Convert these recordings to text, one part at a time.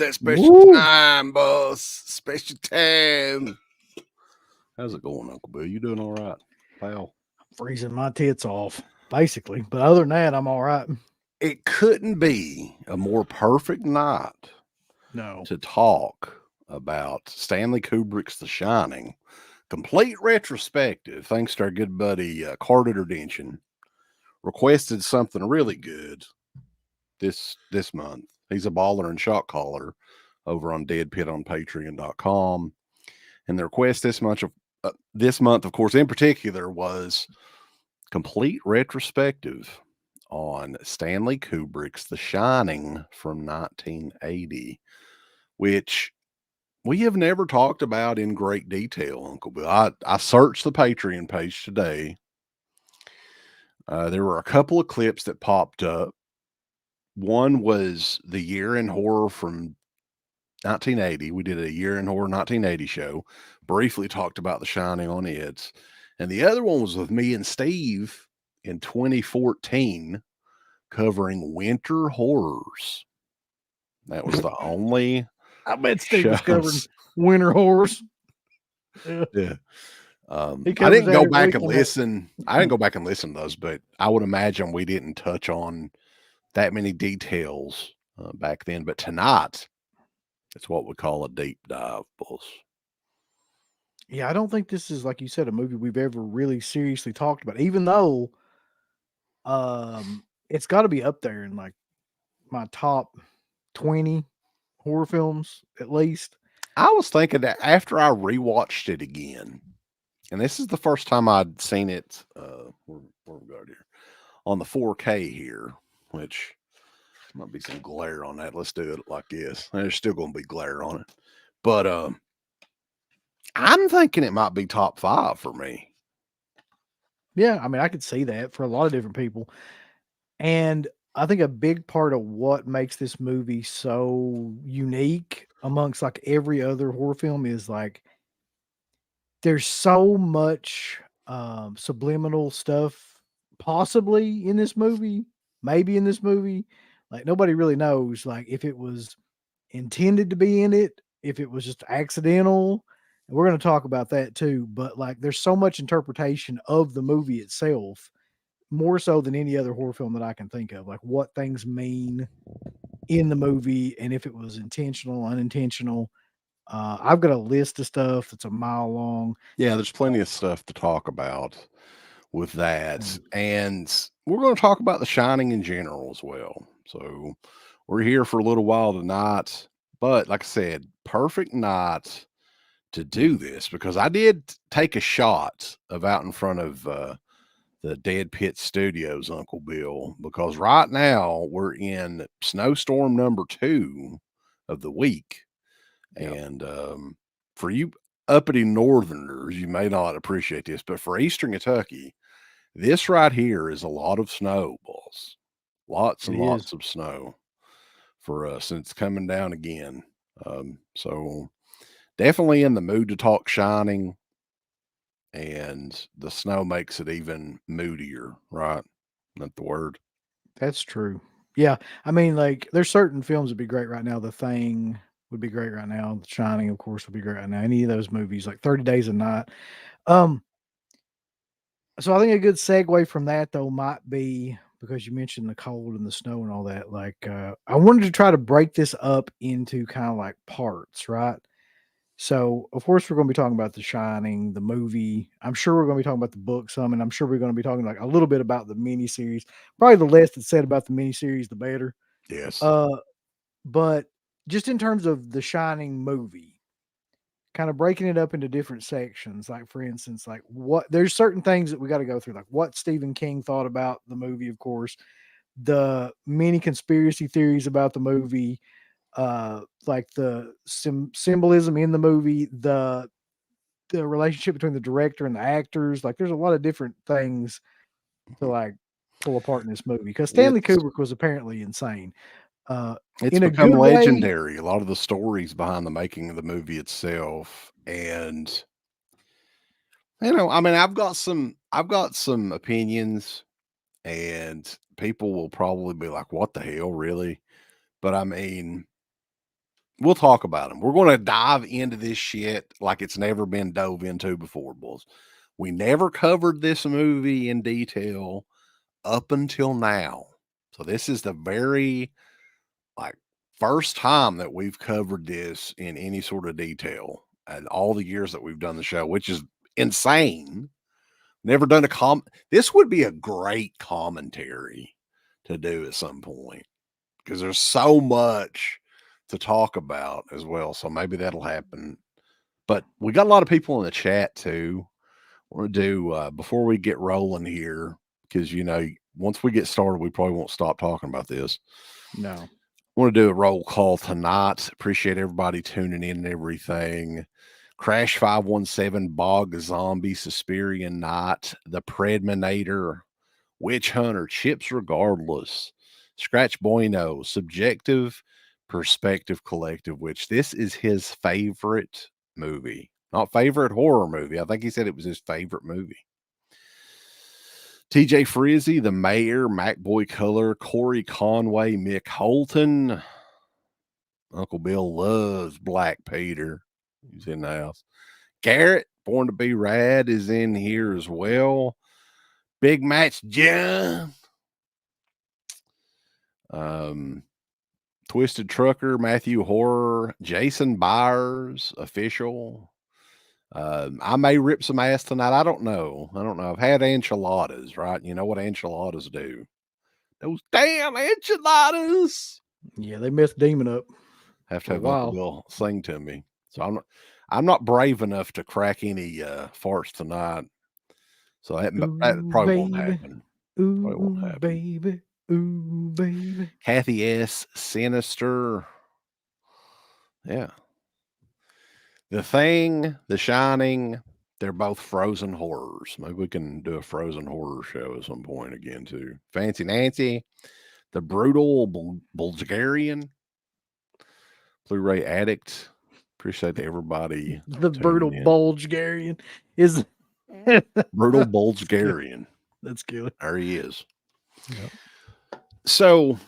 that special time, boss. Special time. How's it going, Uncle Bill? You doing all right, pal? Freezing my tits off, basically. But other than that, I'm all right. It couldn't be a more perfect night to talk about Stanley Kubrick's The Shining. Complete retrospective, thanks to our good buddy Carter Dention. Requested something really good this month. He's a baller and shot caller over on Dead Pit on Patreon.com. And the request this month, of course, in particular, was complete retrospective on Stanley Kubrick's The Shining from 1980, which we have never talked about in great detail, Uncle Bill. I searched the Patreon page today. There were a couple of clips that popped up. One was the Year in Horror from 1980. We did a Year in Horror 1980 show, briefly talked about The Shining on it. And the other one was with me and Steve in 2014 covering winter horrors. That was the only. I bet Steve was covering winter horrors. Yeah. I didn't go back and listen. I didn't go back and listen to those, but I would imagine we didn't touch on that many details back then. But tonight, it's what we call a deep dive, boss. Yeah, I don't think this is, like you said, a movie we've ever really seriously talked about, even though it's got to be up there in like my top 20 horror films, at least. I was thinking that after I rewatched it again, and this is the first time I'd seen it, where we got here, on the 4K here, which might be some glare on that. Let's do it like this. There's still going to be glare on it. But I'm thinking it might be top 5 for me. Yeah, I mean, I could see that for a lot of different people. And I think a big part of what makes this movie so unique amongst like every other horror film is like there's so much subliminal stuff possibly in this movie, maybe in this movie. Like nobody really knows like if it was intended to be in it, if it was just accidental. And we're going to talk about that too, but like there's so much interpretation of the movie itself, more so than any other horror film that I can think of, like what things mean in the movie and if it was intentional, unintentional. I've got a list of stuff that's a mile long. Yeah, there's plenty of stuff to talk about with that. And we're going to talk about The Shining in general as well. So we're here for a little while tonight. But like I said, perfect night to do this because I did take a shot of out in front of the Dead Pit Studios, Uncle Bill, because right now we're in snowstorm number 2 of the week. Yep. And for you uppity northerners, you may not appreciate this, but for Eastern Kentucky, this right here is a lot of snow, boss. Lots and lots of snow for us, and it's coming down again. So definitely in the mood to talk Shining, and the snow makes it even moodier, right? Not the word. That's true. Yeah. I mean, like, there's certain films would be great right now. The Thing would be great right now. The Shining, of course, would be great right now. Any of those movies, like 30 Days a Night. So I think a good segue from that though might be because you mentioned the cold and the snow and all that. Like, I wanted to try to break this up into kind of like parts, right? So, of course, we're going to be talking about The Shining, the movie. I'm sure we're going to be talking about the book some, and I'm sure we're going to be talking like a little bit about the miniseries. Probably the less that's said about the miniseries, the better. Yes. But just in terms of The Shining movie, kind of breaking it up into different sections. Like, for instance, like there's certain things that we got to go through, like what Stephen King thought about the movie, of course, the many conspiracy theories about the movie, like the symbolism in the movie, the relationship between the director and the actors. Like there's a lot of different things to like pull apart in this movie because Stanley Kubrick was apparently insane. It's become legendary. A lot of the stories behind the making of the movie itself. And you know, I mean, I've got some opinions, and people will probably be like, what the hell, really? But I mean, we'll talk about them. We're going to dive into this shit like it's never been dove into before, boys. We never covered this movie in detail up until now. So this is the very like first time that we've covered this in any sort of detail and all the years that we've done the show, which is insane. Never done this would be a great commentary to do at some point because there's so much to talk about as well. So maybe that'll happen. But we got a lot of people in the chat too. We're gonna do before we get rolling here, because once we get started, we probably won't stop talking about this. No. I want to do a roll call tonight. Appreciate everybody tuning in and everything. Crash 517, Bog Zombie, Suspirian Knight, The Predminator, Witch Hunter, Chips Regardless, Scratch Bueno, Subjective Perspective Collective, which this is his favorite movie. Not favorite horror movie. I think he said it was his favorite movie. TJ Frizzy, The Mayor, MacBoy Color, Corey Conway, Mick Holton. Uncle Bill loves Black Peter. He's in the house. Garrett, Born to Be Rad, is in here as well. Big Match John. Twisted Trucker, Matthew Horror, Jason Byers, official. I may rip some ass tonight. I don't know. I've had enchiladas, right? You know what enchiladas do? Those damn enchiladas. Yeah, they messed Demon up. Have to For a have Uncle while. Bill sing to me. So I'm not brave enough to crack any farts tonight. So that Ooh, probably won't baby. happen. Probably won't Ooh, happen. baby. Ooh, baby. Kathy S. Sinister. Yeah. The Thing, The Shining, they're both frozen horrors. Maybe we can do a frozen horror show at some point again, too. Fancy Nancy, The Brutal Bulgarian, Blu-ray Addict. Appreciate everybody The brutal tuning in. Bulgarian is Brutal Bulgarian. That's good. There he is. Yep. So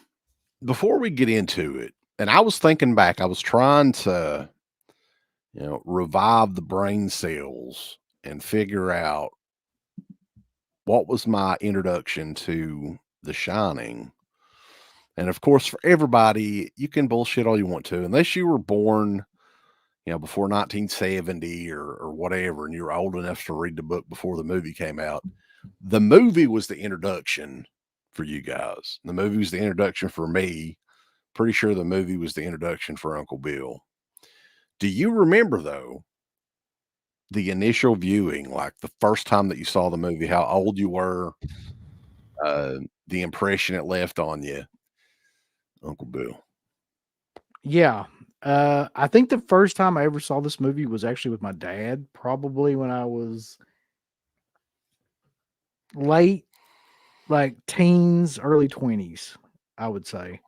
before we get into it, and I was thinking back, I was trying to, revive the brain cells and figure out what was my introduction to The Shining. And of course, for everybody, you can bullshit all you want to, unless you were born, before 1970 or whatever, and you're old enough to read the book before the movie came out. The movie was the introduction for you guys. The movie was the introduction for me. Pretty sure the movie was the introduction for Uncle Bill. Do you remember, though, the initial viewing, like the first time that you saw the movie, how old you were, the impression it left on you, Uncle Bill? Yeah. I think the first time I ever saw this movie was actually with my dad, probably when I was late, like teens, early 20s, I would say.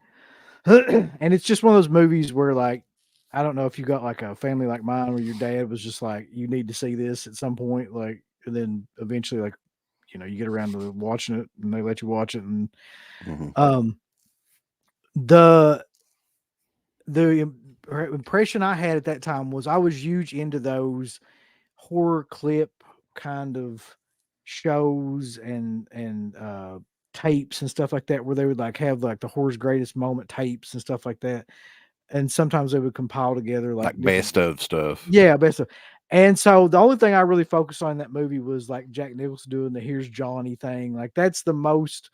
And it's just one of those movies where, like, I don't know if you got like a family like mine where your dad was just like, you need to see this at some point, like, and then eventually, like, you get around to watching it and they let you watch it. And Mm-hmm. the impression I had at that time was I was huge into those horror clip kind of shows and tapes and stuff like that, where they would like have like the horror's greatest moment tapes and stuff like that. And sometimes they would compile together like Like different, best of stuff. yeah, best of. And so the only thing I really focused on in that movie was like Jack Nicholson doing the "Here's Johnny" thing. Like that's the most,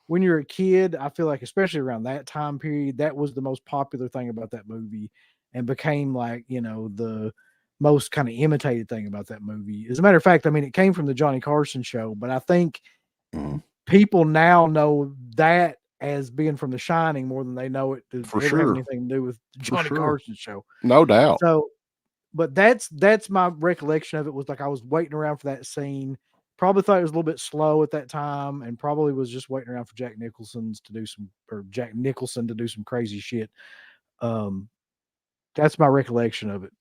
when you're a kid, I feel like, especially around that time period, that was the most popular thing about that movie and became like, the most kind of imitated thing about that movie. As a matter of fact, I mean, it came from the Johnny Carson show, but I think Mm-hmm. people now know that as being from The Shining more than they know it to For ever have sure. anything to do with the For Johnny sure. Carson show. No doubt. So, but that's my recollection of it, was like I was waiting around for that scene. Probably thought it was a little bit slow at that time, and probably was just waiting around for Jack Nicholson to do some crazy shit. That's my recollection of it,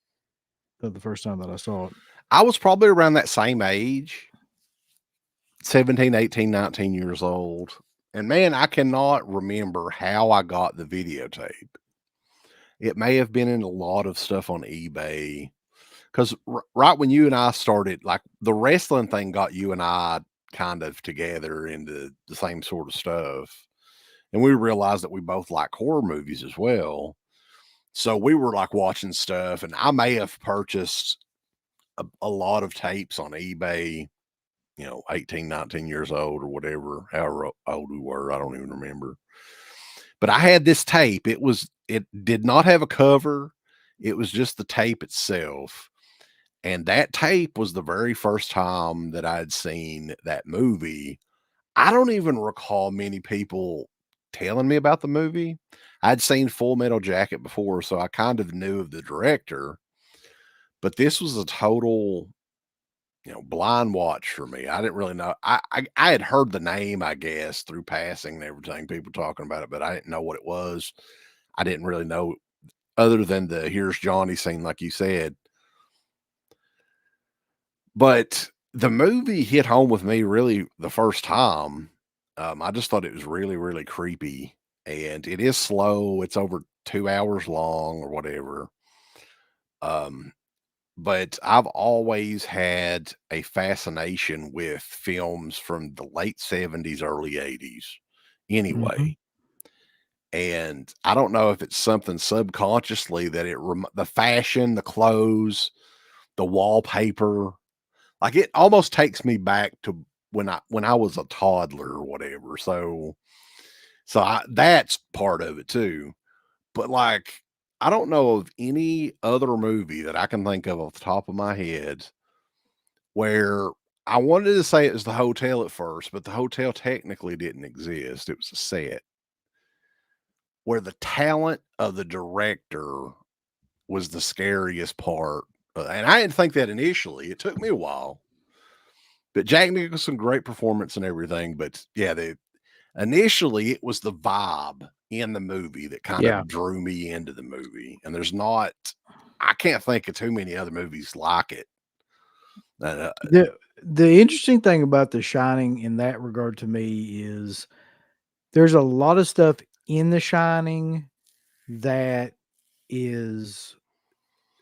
of the first time that I saw it. I was probably around that same age, 17, 18, 19 years old. And man, I cannot remember how I got the videotape. It may have been in a lot of stuff on eBay because right when you and I started, like the wrestling thing got you and I kind of together into the same sort of stuff. And we realized that we both like horror movies as well. So we were like watching stuff, and I may have purchased a lot of tapes on eBay, 18, 19 years old or whatever, however old we were. I don't even remember. But I had this tape. It did not have a cover. It was just the tape itself. And that tape was the very first time that I had seen that movie. I don't even recall many people telling me about the movie. I'd seen Full Metal Jacket before, so I kind of knew of the director, but this was a total, blind watch for me. I didn't really know. I had heard the name, I guess, through passing and everything, people talking about it, but I didn't know what it was. I didn't really know other than the "Here's Johnny" scene, like you said. But the movie hit home with me really the first time. I just thought it was really, really creepy, and it is slow. It's over 2 hours long or whatever. Um, but I've always had a fascination with films from the late 70s, early 80s Mhm. anyway. And I don't know if it's something subconsciously that the fashion, the clothes, the wallpaper, like, it almost takes me back to when I was a toddler or whatever, so that's part of it too, but, like, I don't know of any other movie that I can think of off the top of my head where I wanted to say it was the hotel at first, but the hotel technically didn't exist, it was a set, where the talent of the director was the scariest part, and I didn't think that initially, it took me a while. But Jack Nicholson, great performance and everything. But yeah, initially it was the vibe in the movie that kind Yeah. of drew me into the movie. And I can't think of too many other movies like it. Uh, The interesting thing about The Shining in that regard to me is there's a lot of stuff in The Shining that is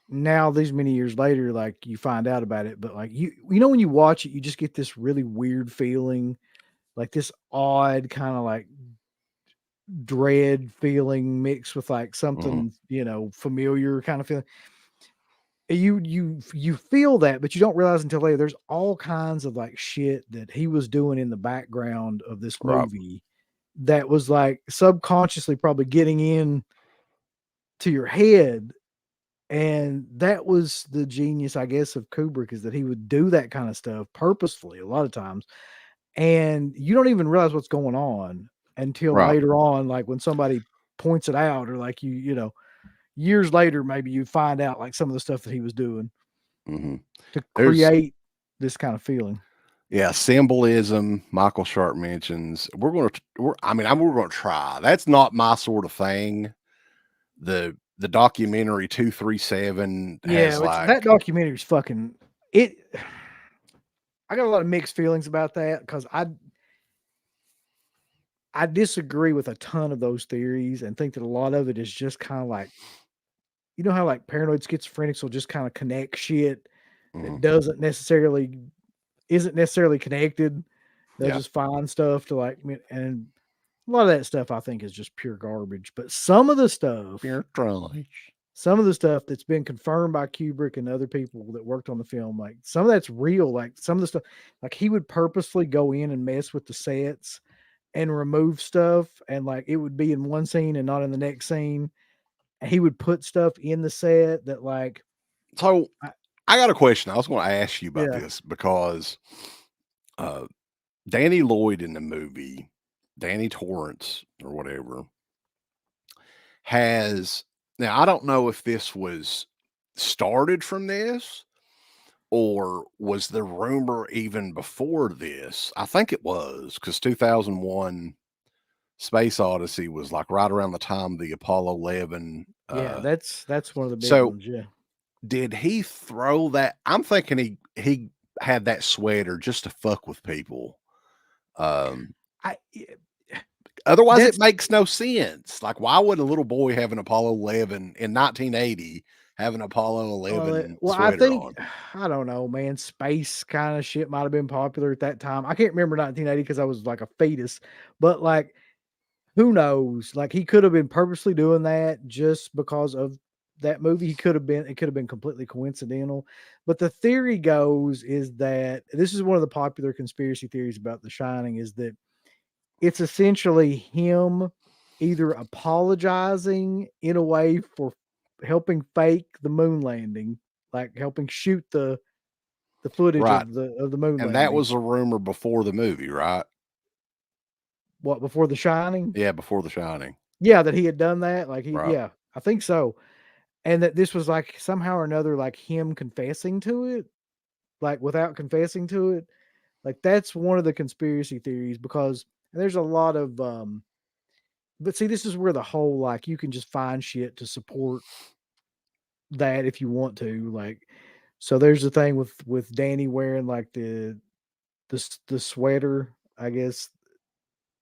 now these many years later, like, you find out about it, but, like, when you watch it, you just get this really weird feeling, like, this odd kinda, like, dread feeling mixed with, like, mhm, something, familiar kind of feeling. You feel that, but you don't realize until later there's all kinds of, like, shit that he was doing in the background of this right. movie that was, like, subconsciously probably getting in to your head, and that was the genius, I guess, of Kubrick is that he would do that kinda stuff purposefully a lot of times, and you don't even realize what's going on until Right. later on, like, when somebody points it out or, like, years later, maybe you find out, like, some of the stuff that he was doing Hmm. to There's, create this kind of feeling. yeah, symbolism. Michael Sharp mentions we're going to try. That's not my sort of thing. The documentary 237 Yeah, has which that like, documentary is fucking it I got a lot of mixed feelings about that because I disagree with a ton of those theories and think that a lot of it is just kinda like how, like, paranoid schizophrenics will just kinda connect shit mhm, that isn't necessarily connected. They'll yeah, just find stuff to, like, and a lot of that stuff I think is just pure garbage, but some of the stuff that's been confirmed by Kubrick and other people that worked on the film, like, some of that's real, like, some of the stuff like, he would purposefully go in and mess with the sets and remove stuff, and, like, it would be in one scene and not in the next scene, and he would put stuff in the set that, like, So I I got a question. I was going to ask you about yeah, this because uh, Danny Lloyd in the movie, Danny Torrance or whatever, has now I don't know if this was started from this or was the rumor even before this. I think it was because 2001 Space Odyssey was like right around the time the Apollo 11. yeah, that's one of the big So ones, yeah. did he throw that? I'm thinking he had that sweater just to fuck with people. Um, I Otherwise, it That's makes no sense. Like, why would a little boy have an Apollo 11 in 1980 have an Apollo well, 11 I sweater think on? I don't know, man. Space kind of shit might have been popular at that time. I can't remember 1980 because I was like a fetus, but like, who knows? Like, he could have been purposely doing that just because of that movie. He could have been. It could have been completely coincidental. But the theory goes is that this is one of the popular conspiracy theories about The Shining is that it's essentially him either apologizing in a way for helping fake the moon landing, like helping shoot the footage Right. of the moon And that landing. was a rumor before the movie, right? What, before The Shining? Yeah, before The Shining. Yeah, that he had done that. Like Right. yeah, I think so. And that this was like somehow or another like him confessing to it, like without confessing to it. Like that's one of the conspiracy theories because there's a lot of but see, this is where the whole like you can just find shit to support that if you want to. Like, so there's the thing with Danny wearing like the sweater, I guess,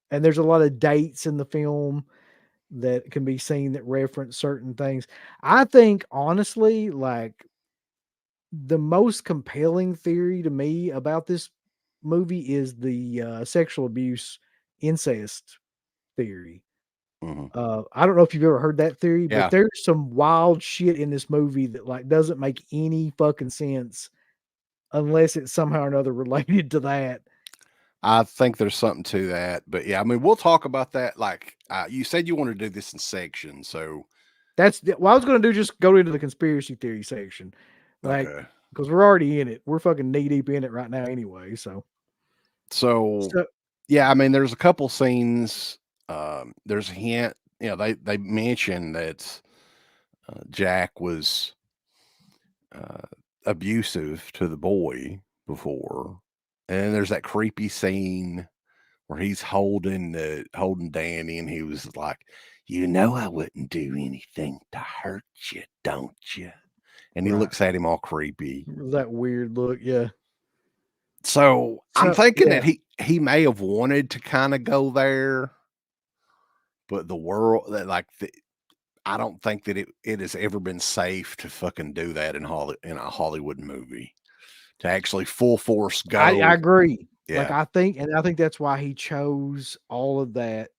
and there's a lot of dates in the film that can be seen that reference certain things. I think honestly, like the most compelling theory to me about this movie is the sexual abuse incest theory. Hmm. I don't know if you've ever heard that theory, but Yeah. there's some wild shit in this movie that like doesn't make any fucking sense unless it's somehow or another related to that. I think there's something to that. But yeah, I mean, we'll talk about that. Like, you said you want to do this in sections. So, What I was going to do. Just go into the conspiracy theory section, like okay. because we're already in it. We're fucking knee deep in it right now, anyway. So, So yeah, I mean, there's a couple scenes. There's a hint. They mentioned that Jack was uh, abusive to the boy before, and there's that creepy scene where he's holding Danny, and he was like, "You know, I wouldn't do anything to hurt you, don't you?" And he right, looks at him all creepy. that weird look, yeah. So I'm So thinking that yeah, he may have wanted to kind of go there, but the world that like I don't think that it has ever been safe to fucking do that in a Hollywood movie to actually full force I go. agree. Like Yeah. I think that's why he chose all of that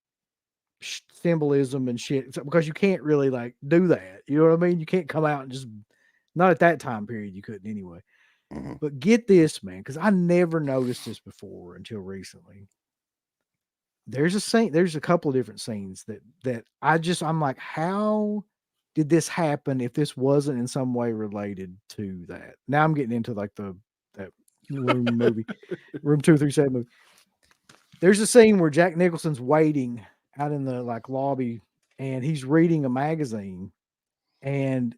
symbolism and shit because you can't really like do that. You know what I mean? You can't come out and just not at that time period. You couldn't anyway. Mhm. But get this, man, because I never noticed this before until recently. There's a scene. There's a couple of different scenes that I'm like, how did this happen? If this wasn't in some way related to that, now I'm getting into like that room movie, room 237 movie. There's a scene where Jack Nicholson's waiting out in the like lobby, and he's reading a magazine, and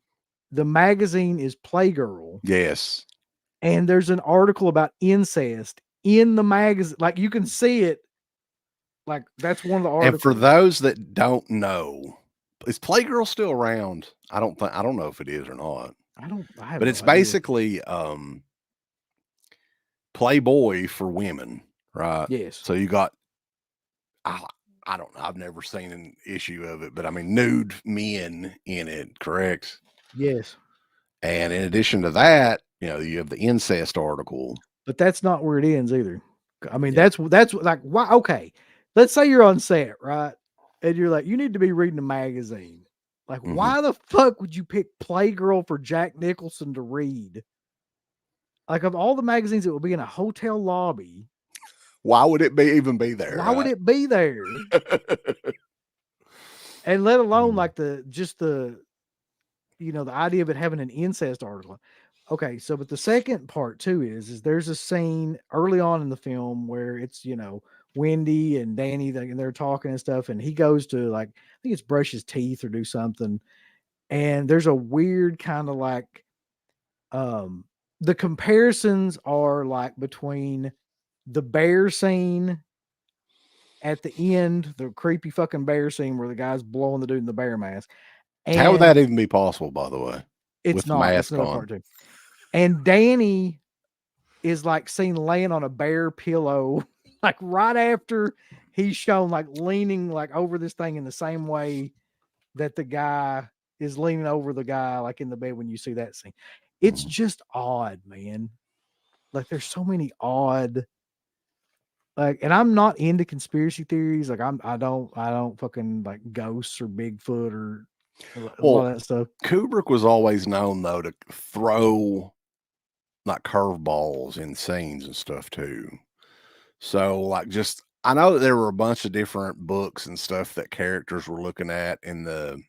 the magazine is Playgirl, Yes. and there's an article about incest in the magazine. Like you can see it. Like that's one of the And for articles. those that don't know, is Playgirl still around? I don't know if it is or not. I have But no it's idea. basically Playboy for women, right? Yes. So you got I I don't know. I've never seen an issue of it, but I mean nude men in it, correct? Yes. And in addition to that, you have the incest article. But that's not where it ends either. I mean, Yeah. that's like why okay. Let's say you're on set, right? And you're like, you need to be reading a magazine. Like, Hmm. why the fuck would you pick Playgirl for Jack Nicholson to read? Like, of all the magazines that would be in a hotel lobby, Why would it be even be there, why would right? it be there? And let alone Mm. like the idea of it having an incest article. Okay, so but the second part too is there's a scene early on in the film where it's Wendy and Danny and they're talking and stuff, and he goes to like I think it's brush his teeth or do something, and there's a weird kind of like um the comparisons are like between the bear scene at the end, the creepy fucking bear scene where the guy's blowing the dude in the bear mask, How would and that even be possible, by the way, it's with the not. It's mask another on? part too. And Danny is like seen laying on a bear pillow, like right after he's shown like leaning like over this thing in the same way that the guy is leaning over the guy like in the bed when you see that scene. It's Mhm. just odd, man. Like there's so many odd like, and I'm not into conspiracy theories. Like I don't fucking like ghosts or Bigfoot or a lot Well, of that stuff. Kubrick was always known though to throw like curveballs in scenes and stuff too. So like just I know that there were a bunch of different books and stuff that characters were looking at in the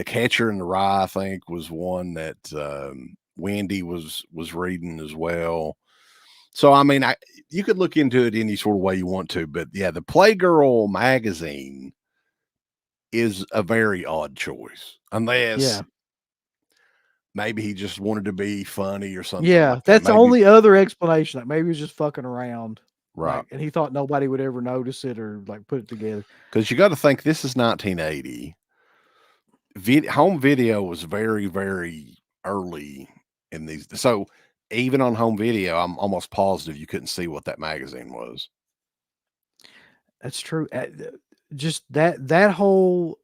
Catcher in the Rye, I think, was one that Wendy was reading as well. So I mean, I you could look into it any sort of way you want to, but yeah, the Playgirl magazine is a very odd choice, unless Yeah. maybe he just wanted to be funny or something Yeah. like that. That's the Maybe only other explanation. Like maybe he was just fucking around. right, Like, and he thought nobody would ever notice it or like put it together. because you got to think this is 1980. Home video was very, very early in these. So even on home video, I'm almost positive you couldn't see what that magazine was. That's true. Just that whole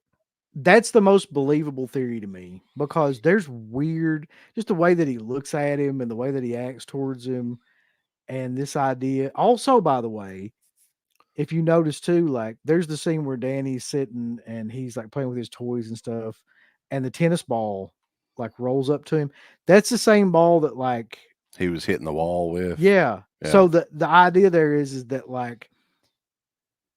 that's the most believable theory to me because there's weird just the way that he looks at him and the way that he acts towards him and this idea. Also, by the way, if you notice too, like there's the scene where Danny's sitting and he's like playing with his toys and stuff, and the tennis ball like rolls up to him. That's the same ball that like He was hitting the wall with. yeah. Yeah. So the idea there is that like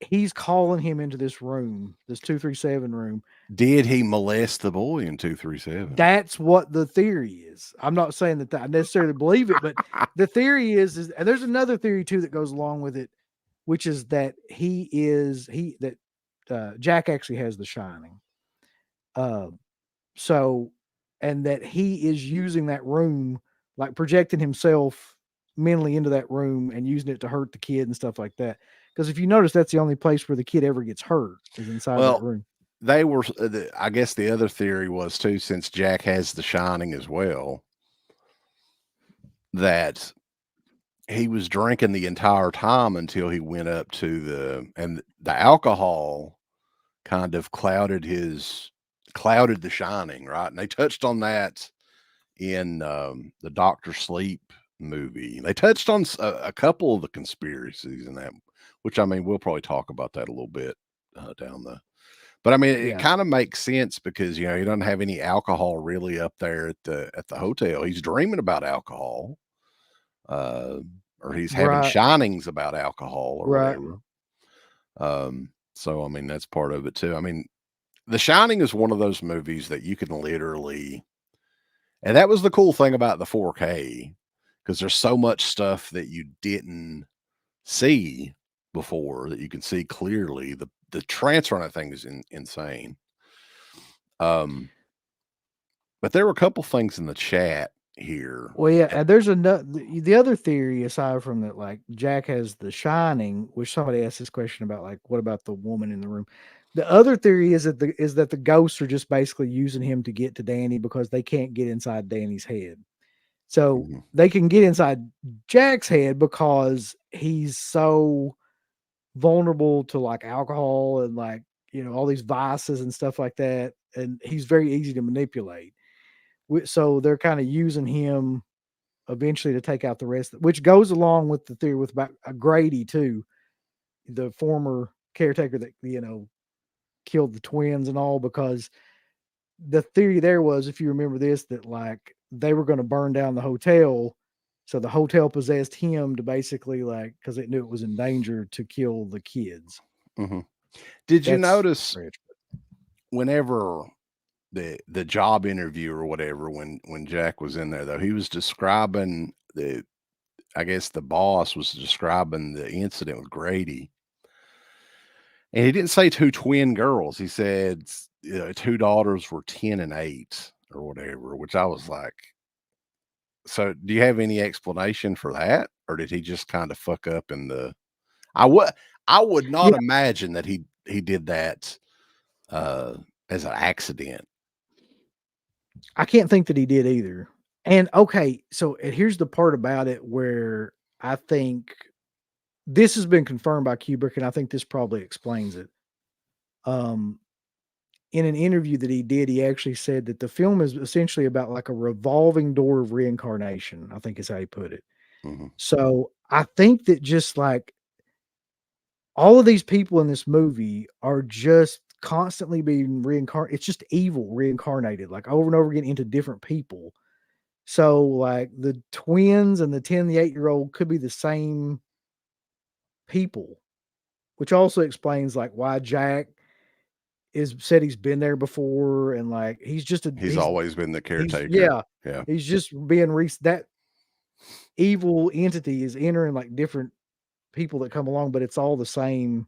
he's calling him into this room, this 237 room. Did he molest the boy in 237? That's what the theory is. I'm not saying that I necessarily believe it, but the theory is and there's another theory too that goes along with it, which is that Jack actually has the shining. Uh, so and that he is using that room, like projecting himself mentally into that room and using it to hurt the kid and stuff like that. Because if you notice, that's the only place where the kid ever gets hurt is inside that Well, room. they were. I guess the other theory was too, since Jack has the Shining as well, that he was drinking the entire time until he went up to the alcohol kind of clouded the Shining, right? And they touched on that in the Doctor Sleep movie. They touched on a couple of the conspiracies in that, which I mean, we'll probably talk about that a little bit down the. But I mean, it Yeah. kind of makes sense because he doesn't have any alcohol really up there at the hotel. He's dreaming about alcohol, uh, or he's having Right. shinings about alcohol or Right. whatever. So I mean, that's part of it too. I mean, The Shining is one of those movies that you can literally, and that was the cool thing about the 4K, because there's so much stuff that you didn't see before that you can see clearly. The transfer on that thing is insane. Um, but there were a couple things in the chat here. Well, yeah, and there's another the other theory aside from that, like Jack has the shining, which somebody asked this question about, like, what about the woman in the room? The other theory is that the ghosts are just basically using him to get to Danny because they can't get inside Danny's head. So Mhm, they can get inside Jack's head because he's so vulnerable to like alcohol and like all these vices and stuff like that, and he's very easy to manipulate. So they're kind of using him eventually to take out the rest, which goes along with the theory with about Grady too, the former caretaker that killed the twins and all, because the theory there was, if you remember this, that like they were going to burn down the hotel, so the hotel possessed him to basically like because it knew it was in danger to kill the kids. mhm. Did you That's notice stretch. whenever the job interview or whatever, when Jack was in there though, he was describing the I guess the boss was describing the incident with Grady. And he didn't say 2 twin girls. He said, 2 daughters were 10 and 8 or whatever, which I was like, "So, do you have any explanation for that? Or did he just kinda fuck up in the." I would I would not Yeah, imagine that he did that, uh, as an accident. I can't think that he did either. And okay, so and here's the part about it where I think this has been confirmed by Kubrick, and I think this probably explains it. Um, in an interview that he did, he actually said that the film is essentially about like a revolving door of reincarnation, I think is how he put it. Mhm. So I think that just like all of these people in this movie are just constantly being reincarnated. It's just evil reincarnated, like over and over again into different people. So like the twins and the 10 and the 8-year-old could be the same people, which also explains like why Jack is said he's been there before and like he's just a He's always been the he's caretaker. yeah, Yeah. he's just being that evil entity is entering like different people that come along, but it's all the same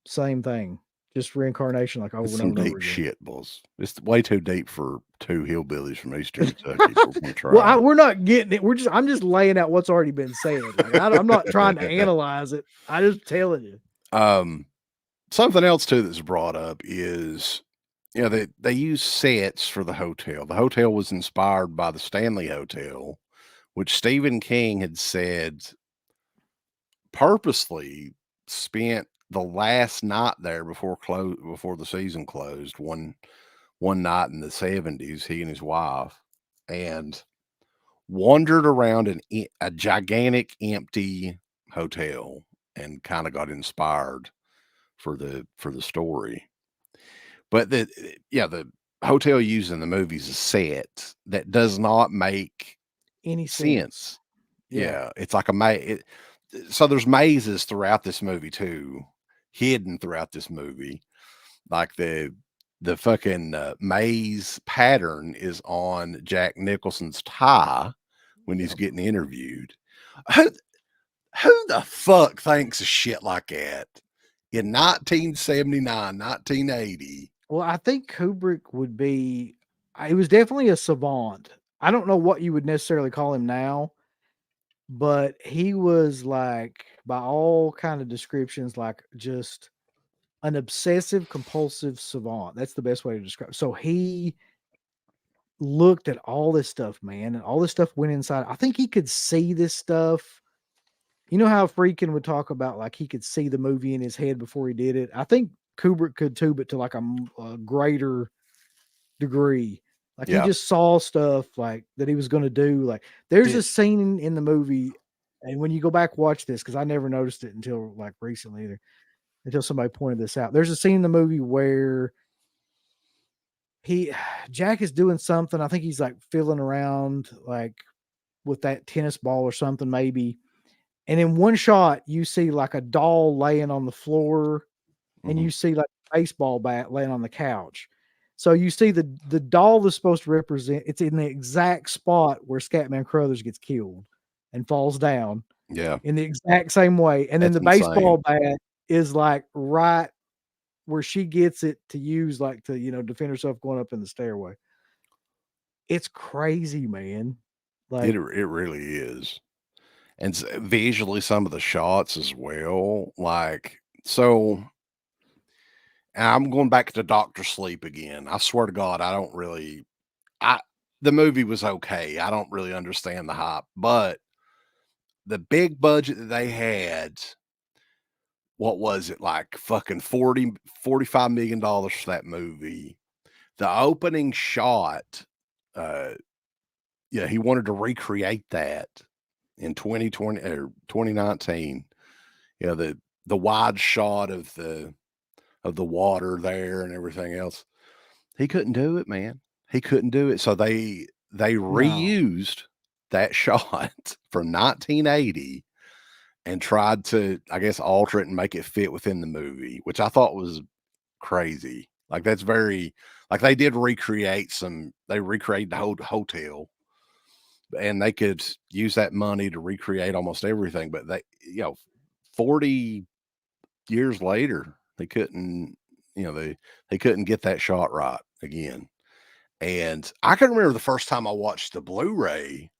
thing. Just reincarnation like over It's and some over and over deep again. shit, boss. It's way too deep for two hillbillies from Eastern Kentucky, but we're gonna Well, try. we're not getting it. I'm just laying out what's already been said. Like I'm not trying to analyze it. I just telling you. Um, Something else too that's brought up is, they use sets for the hotel. The hotel was inspired by the Stanley Hotel, which Stephen King had said purposely spent the last night there before the season closed one night in the 70s, he and his wife, and wandered around a gigantic empty hotel and kind of got inspired for the story. But the hotel used in the movies is set that does not make Any sense. sense. Yeah. Yeah, it's like a so there's mazes throughout this movie too, hidden throughout this movie. Like the fucking maze pattern is on Jack Nicholson's tie when he's Yeah. getting interviewed. Who, who the fuck thinks of shit like that in 1979, 1980? Well, I think Kubrick would be he was definitely a savant. I don't know what you would necessarily call him now, but he was like by all kind of descriptions like just an obsessive compulsive savant. That's the best way to describe. So he looked at all this stuff, man, and all this stuff went inside. I think he could see this stuff. You know how Freakin would talk about like he could see the movie in his head before he did it. I think Kubrick could too, but to like a greater degree. Like he Yeah. just saw stuff like that he was going to do. Like there's a Did scene in the movie, and when you go back watch this, because I never noticed it until like recently either, until somebody pointed this out. There's a scene in the movie where he Jack is doing something. I think he's like fiddling around like with that tennis ball or something, maybe. And in one shot, you see like a doll laying on the floor, and mhm, you see like a baseball bat laying on the couch. So you see the doll that's supposed to represent it's in the exact spot where Scatman Crothers gets killed and falls down yeah, in the exact same way. And then that's the insane. baseball bat is like right where she gets it to use like to, defend herself going up in the stairway. It's crazy, man. Like, It really is. And visually, some of the shots as well. Like, so, and I'm going back to Doctor Sleep again. I swear to God, I don't really. I The movie was okay. I don't really understand the hype, but the big budget that they had, what was it like? Fucking 45 million dollars for that movie. The opening shot, uh, yeah, he wanted to recreate that in 2020 or 2019. The wide shot of the water there and everything else. He couldn't do it, man. He couldn't do it. So they no. reused that shot from 1980 and tried to, I guess, alter it and make it fit within the movie, which I thought was crazy. Like that's very like they recreated the whole hotel and they could use that money to recreate almost everything. But 40 years later, they couldn't, they couldn't get that shot right again. And I can remember the first time I watched the Blu-ray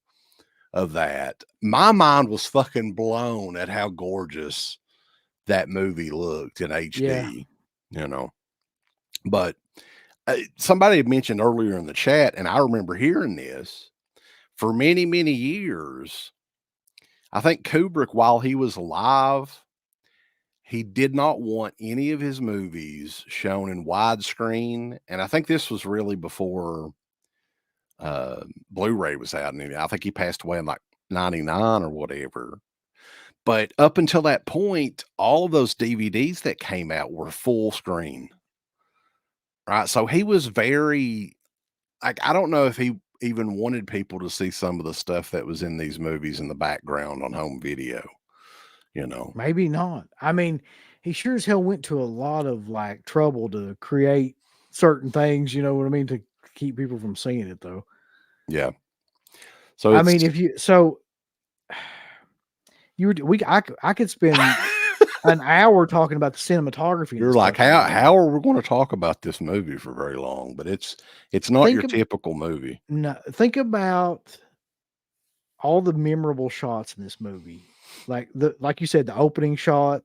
of that, my mind was fucking blown at how gorgeous that movie looked in Yeah. HD, you know. But somebody had mentioned earlier in the chat, and I remember hearing this for many, many years. I think Kubrick, while he was alive, he did not want any of his movies shown in widescreen, and I think this was really before Blu-ray was out, and I think he passed away in like '99 or whatever. But up until that point, all of those DVDs that came out were full screen, right? So he was very like I don't know if he even wanted people to see some of the stuff that was in these movies in the background on home video, you know. Maybe not. I mean, he sure as hell went to a lot of like trouble to create certain things, you know what I mean, to keep people from seeing it though. Yeah. So I it's mean, if you so you would I could spend an hour talking about the cinematography and you're like, stuff in this movie. how are we going to talk about this movie for very long? But it's not your Think of typical movie. no, think about all the memorable shots in this movie. Like you said, the opening shot.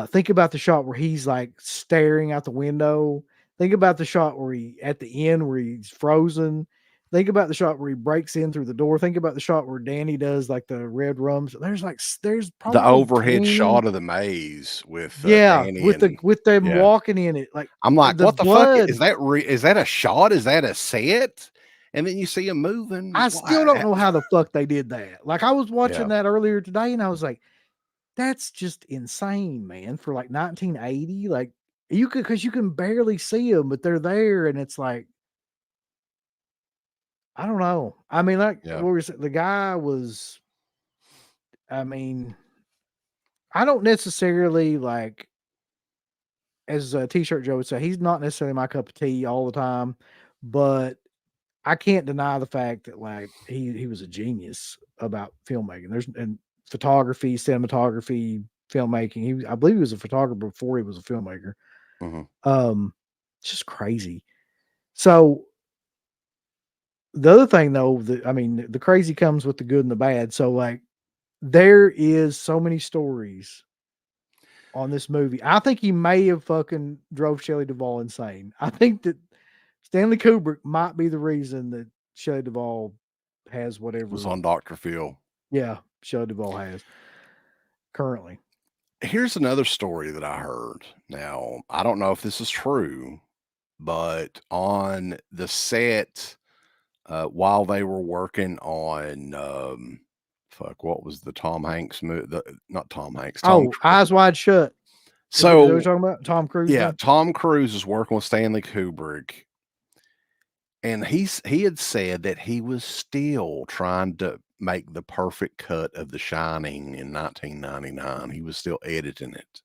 Think about the shot where he's like staring out the window. Think about the shot where he at the end where he's frozen. Think about the shot where he breaks in through the door. Think about the shot where Danny does like the red rums. There's The probably overhead 20. shot of the maze with Yeah, Danny and with them yeah. walking in it, like I'm like, the what the fuck blood. is that? Is that a shot? Is that a set? And then you see him moving. I still don't know how the fuck they did that. Like I was Yeah, watching that earlier today and I was like, that's just insane, man, for like 1980. Like you could because you can barely see them, but they're there, and it's like I don't know. I mean, like yeah. what we said, the guy was. I mean, I don't necessarily like as a T-shirt Joe would say. He's not necessarily my cup of tea all the time, but I can't deny the fact that like he was a genius about filmmaking. There's and photography, cinematography, filmmaking. I believe he was a photographer before he was a filmmaker. Mhm. Um, it's just crazy. So the other thing though, I mean, the crazy comes with the good and the bad. So like there is so many stories on this movie. I think he may have fucking drove Shelley Duvall insane. I think that Stanley Kubrick might be the reason that Shelley Duvall has Was whatever, on Dr. Phil. yeah, Shelley Duvall has currently. Here's another story that I heard. Now, I don't know if this is true, but on the set, while they were working on, fuck, what was the Tom Hanks movie? Not Tom Hanks, Tom Oh, Cruise. Eyes Wide Shut. Is that what you're So, talking about? Tom Cruise yeah, one? Tom Cruise is working with Stanley Kubrick, and he had said that he was still trying to make the perfect cut of The Shining in 1999. He was still editing it.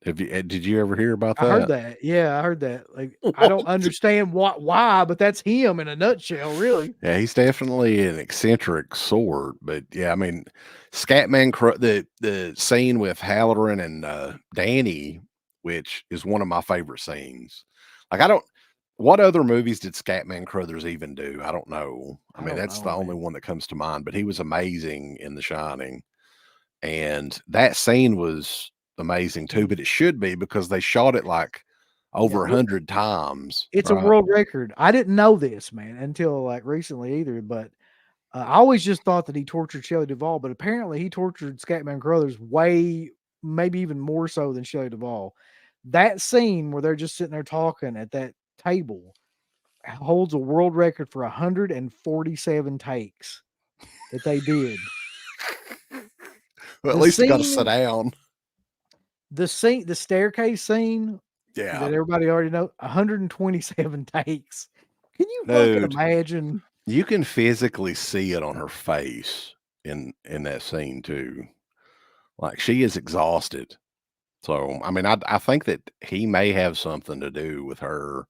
Did you ever hear about I heard that? that. Yeah, I heard that. Like, I What? don't understand why, but that's him in a nutshell, really. Yeah, he's definitely an eccentric sort, but yeah, I mean, the scene with Halloran and Danny, which is one of my favorite scenes. Like, I don't. What other movies did Scatman Crothers even do? I don't know. I I mean, don't that's know, the only man. one that comes to mind. But he was amazing in The Shining, and that scene was amazing too. But it should be because they shot it like Yeah, over 100 times, it's a right? world record. I didn't know this, man, until like recently either. But I always just thought that he tortured Shelley Duvall, but apparently he tortured Scatman Crothers way, maybe even more so than Shelley Duvall. That scene where they're just sitting there talking at that table holds a world record for 147 takes that they did. Well, at The least he got to sit scene, down. the staircase scene Yeah, that everybody already know, 127 takes. Can you fucking dude. imagine? You can physically see it on her face in that scene too. Like, she is exhausted. So, I mean, I think that he may have something to do with her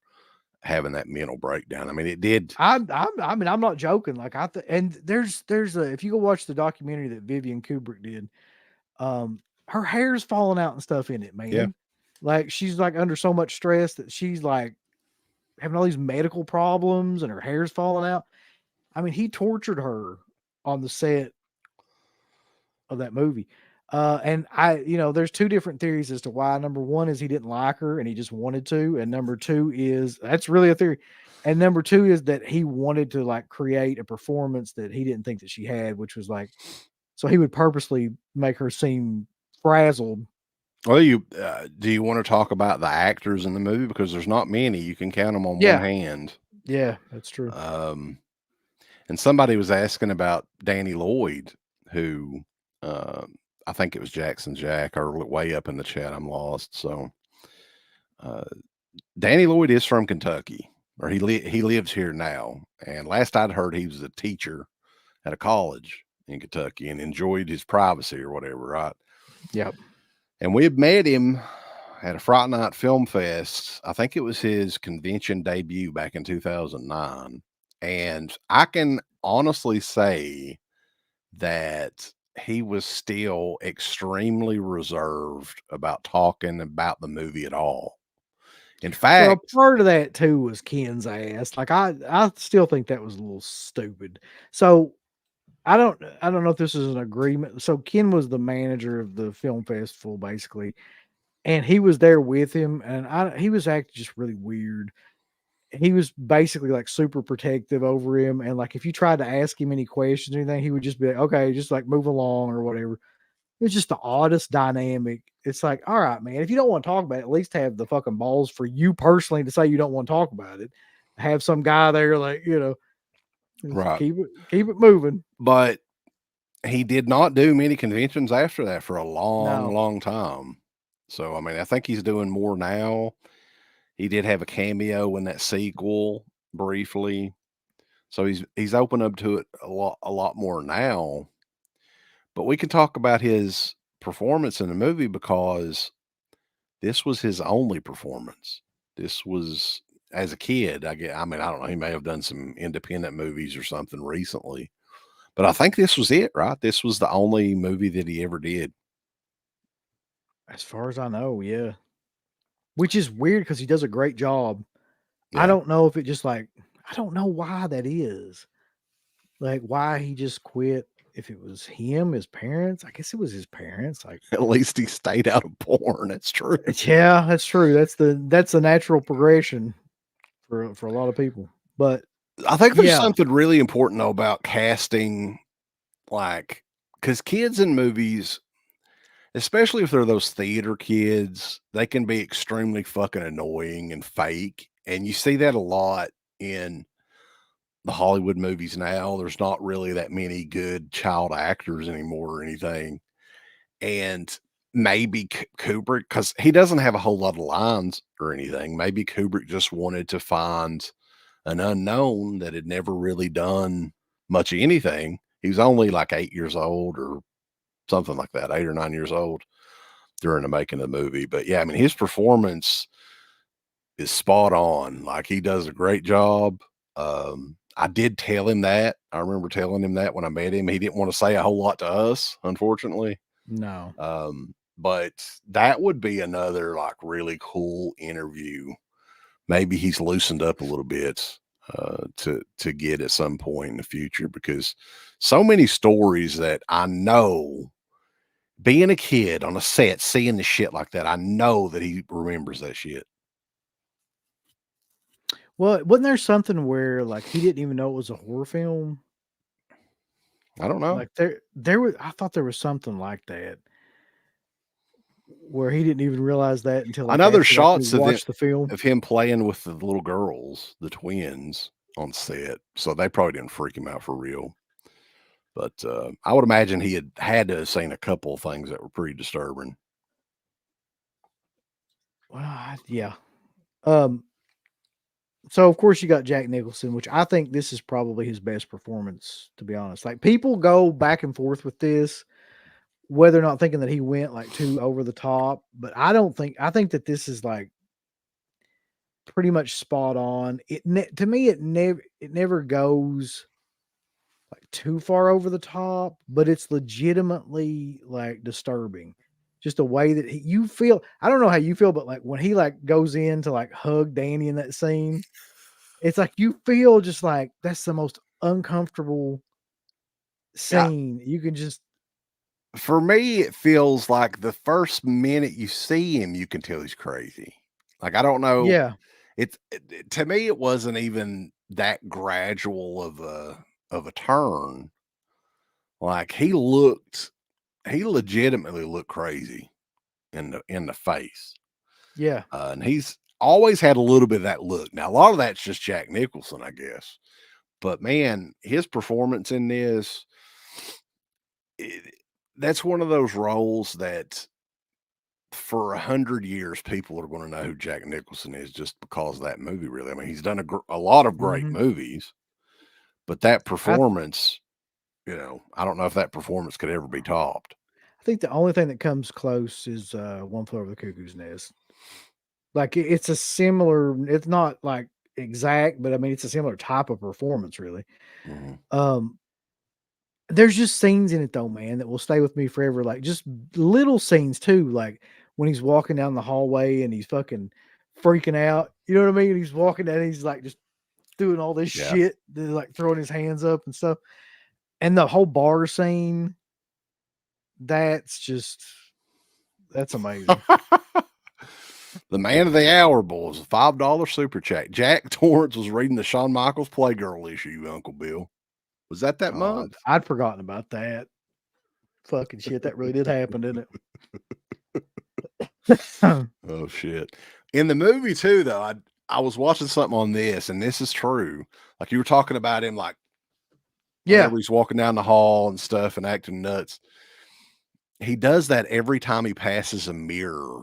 having that mental breakdown. I mean, it did. I mean, I'm not joking. Like and there's a if you go watch the documentary that Vivian Kubrick did, her hair's falling out and stuff in it, Yeah. man. Like she's like under so much stress that she's like having all these medical problems and her hair's falling out. I mean, he tortured her on the set of that movie. And there's two different theories as to why. Number one is he didn't like her and he just wanted to, and number two is that's really a theory. And number 2 is that he wanted to, like, create a performance that he didn't think that she had, which was, like so he would purposely make her seem frazzled. Well, do you want to talk about the actors in the movie because there's not many. You can count them on one Yeah. hand. Yeah, that's true. Um, and somebody was asking about Danny Lloyd, who I think it was Jackson Jack, or way up in the chat. I'm lost. So uh, Danny Lloyd is from Kentucky, or he lives here now. And last I'd heard, he was a teacher at a college in Kentucky and enjoyed his privacy or whatever, right? Yep. And we had met him at a Fright Night Film Fest. I think it was his convention debut back in 2009. And I can honestly say that he was still extremely reserved about talking about the movie at all. In So a fact, part of that too was Ken's ass. Like I still think that was a little stupid. So I don't know if this is an agreement. So Ken was the manager of the film festival basically, and he was there with him, and he was acting just really weird. He was basically like super protective over him, and like if you tried to ask him any questions or anything, he would just be like, okay, just like move along or whatever. It was just the oddest dynamic. It's like, all right, man, if you don't want to talk about it, at least have the fucking balls for you personally to say you don't want to talk about it. Have some guy there, like, just right. keep it moving. But he did not do many conventions after that for a long, No, long time. So, I mean, I think he's doing more now. He did have a cameo in that sequel briefly. So he's open up to it a lot more now. But we can talk about his performance in the movie because this was his only performance. This was as a kid. I mean, I don't know. He may have done some independent movies or something recently, but I think this was it, right? This was the only movie that he ever did. as far as I know, yeah. Which is weird because he does a great job. I Yeah, don't know if it just like I don't know why that is. Like why he just quit. If it was him, his parents, I guess it was his parents. Like, at least he stayed out of porn. That's true. yeah, that's true. That's the natural progression for a lot of people. But I think there's yeah, something really important though about casting, like, because kids in movies, especially if they're those theater kids, they can be extremely fucking annoying and fake. And you see that a lot in the Hollywood movies now. There's not really that many good child actors anymore or anything. And maybe Kubrick, because he doesn't have a whole lot of lines or anything, maybe Kubrick just wanted to find an unknown that had never really done much of anything. He was only like 8 years old or something like that, 8 or 9 years old during the making of the movie. But yeah, I mean, his performance is spot on. Like he does a great job. I did tell him that. I remember telling him that when I met him. He didn't want to say a whole lot to us, unfortunately. no. But that would be another like really cool interview. Maybe he's loosened up a little bit to get at some point in the future because so many stories that I know being a kid on a set, seeing the shit like that, I know that he remembers that shit. Well, wasn't there something where like he didn't even know it was a horror film? I don't know. Like there was I thought there was something like that where he didn't even realize that until I like know there's after like we shots watched the film. of him playing with the little girls, the twins on set, so they probably didn't freak him out for real. But I would imagine he had to have seen a couple of things that were pretty disturbing. Well, yeah. Um, so of course you got Jack Nicholson, which I think this is probably his best performance, to be honest. Like people go back and forth with this, whether or not thinking that he went like too over the top, but I don't think I think that this is like pretty much spot on. To me it never goes like too far over the top, but it's legitimately like disturbing. Just the way that you feel. I don't know how you feel, but like when he like goes in to like hug Danny in that scene, it's like you feel just like that's the most uncomfortable Yeah, scene. You can just for me, it feels like the first minute you see him, you can tell he's crazy. Like I don't know yeah. To me, it wasn't even that gradual of a turn. Like he legitimately looked crazy in the face, Yeah. and he's always had a little bit of that look. Now, a lot of that's just Jack Nicholson, I guess. But man, his performance in this, it, that's one of those roles that for 100 years, people are going to know who Jack Nicholson is just because of that movie. Really, I mean, he's done a lot of great Mhm. movies, but that I performance, I don't know if that performance could ever be topped. I think the only thing that comes close is, One Flew Over the Cuckoo's Nest. Like, it's a similar it's not, like, exact, but, I mean, it's a similar type of performance, really. Hmm. Um, there's just scenes in it, though, man, that will stay with me forever, like, just little scenes, too, like, when he's walking down the hallway and he's fucking freaking out, you know what I mean? He's walking and he's, like, just doing all this Yeah. shit, like, throwing his hands up and stuff, and the whole bar scene, that's just that's amazing. The man of the hour, boys, a $5 super chat. Jack Torrance was reading the Shawn Michaels Playgirl issue, Uncle Bill. Was that God, month? I'd forgotten about that. Fucking shit, that really did happen, didn't it? Oh shit. In the movie too, though, I was watching something on this, and this is true. Like you were talking about him, like Yeah, whenever he's walking down the hall and stuff and acting nuts. He does that every time he passes a mirror.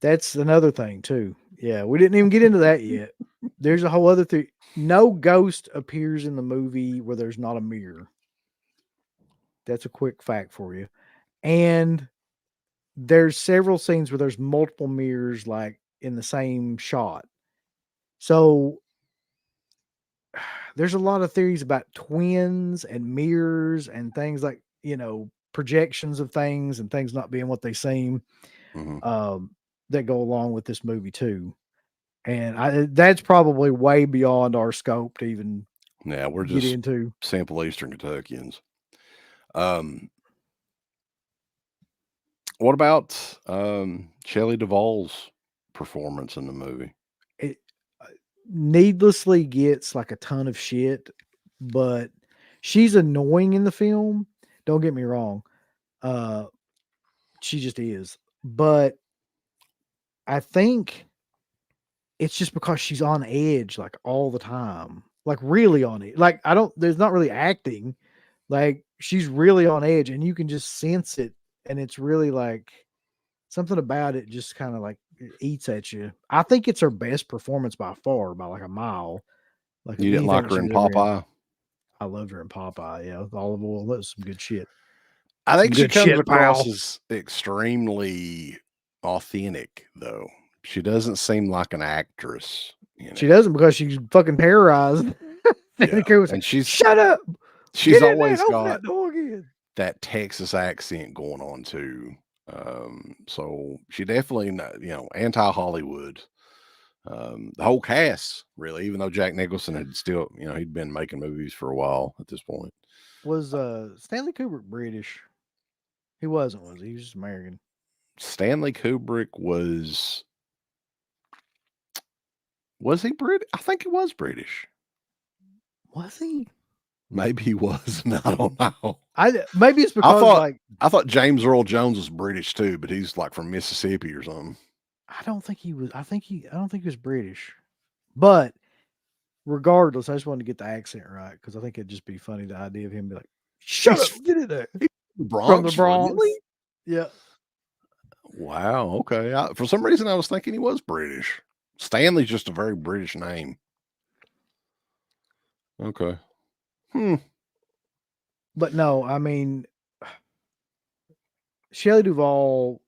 that's another thing too. Yeah, we didn't even get into that yet. There's a whole other thing. No ghost appears in the movie where there's not a mirror. That's a quick fact for you. And there's several scenes where there's multiple mirrors like in the same shot. So there's a lot of theories about twins and mirrors and things like, projections of things and things not being what they seem, Hmm. um, that go along with this movie too. And that's probably way beyond our scope to even Yeah, we're get just into. simple Eastern Kentuckians. Um, what about Shelley Duvall's performance in the movie? It needlessly gets like a ton of shit, but she's annoying in the film. Don't get me wrong. Uh, she just is. But I think it's just because she's on edge, like, all the time, like, really on it. Like, I don't there's not really acting, like, she's really on edge, and you can just sense it, and it's really, like, something about it just kinda, like, eats at you. I think it's her best performance by far, by, like, a mile, like, of You didn't anything like that her she in was ever in. Popeye? I loved her in Popeye, yeah, with olive oil, that was some good shit. I Some think she good comes shit, across pal. as extremely authentic, though. She doesn't seem like an actress, you She know. doesn't because she's fucking terrorized. Yeah, Stanley Kubrick said, and she's "Shut up! she's Get in there and always open got that door again." that Texas accent going on too. So she definitely, anti Hollywood. The whole cast, really, even though Jack Nicholson had still, he'd been making movies for a while at this point. Was, Stanley Kubrick British? He wasn't, was he? He was just American. Stanley Kubrick was he British? I think he was British. Was he? Maybe he was. I don't know. Maybe it's I because, thought like, I thought James Earl Jones was British too, but he's like from Mississippi or something. I don't think he was I don't think he was British. But regardless, I just wanted to get the accent right because I think it'd just be funny, the idea of him be like, "Shut up, He's get in there." he's from the From the Bronx, really? Bronx. Yeah. Wow. Okay. For some reason, I was thinking he was British. Stanley's just a very British name. Okay. Hmm. But no, I mean, Shelley Duvall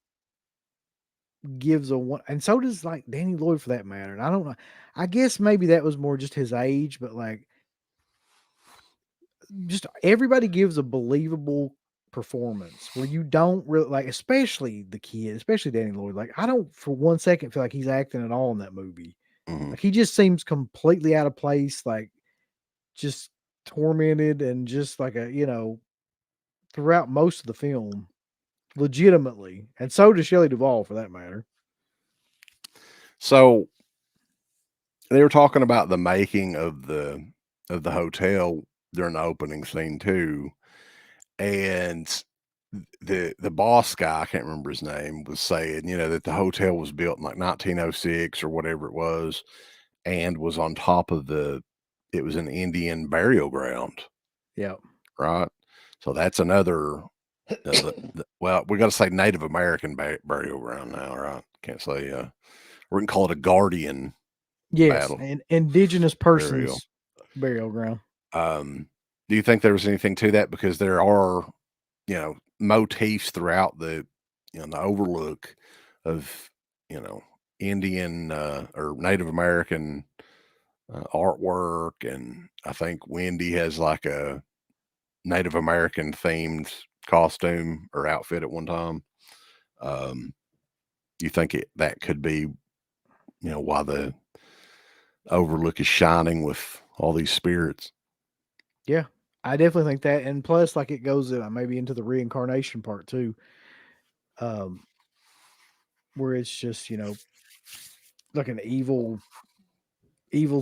gives a one, and so does, like, Danny Lloyd for that matter, and I don't know, I guess maybe that was more just his age, but, like, just everybody gives a believable performance where you don't really like, especially the kid, especially Danny Lloyd. Like, I don't for 1 second feel like he's acting at all in that movie. Mhm. Like, he just seems completely out of place, like, just tormented and just like throughout most of the film, legitimately. And so does Shelley Duvall for that matter. So they were talking about the making of the hotel during the opening scene too, and the boss guy, I can't remember his name, was saying, that the hotel was built in like 1906 or whatever it was, and was on top of it was an Indian burial ground, Yeah. right? So that's another well, we got to say Native American burial ground now, right? Can't say we can call it a guardian Yes, battle and indigenous burial. persons burial ground. Um, do you think there was anything to that? Because there are, motifs throughout the overlook of, you know, Indian or Native American artwork. And I think Wendy has like a Native American themed costume or outfit at one time. Um, you think that could be, why the overlook is shining with all these spirits? Yeah, I definitely think that, and plus, like, it goes, maybe into the reincarnation part too, um, where it's just, like an evil's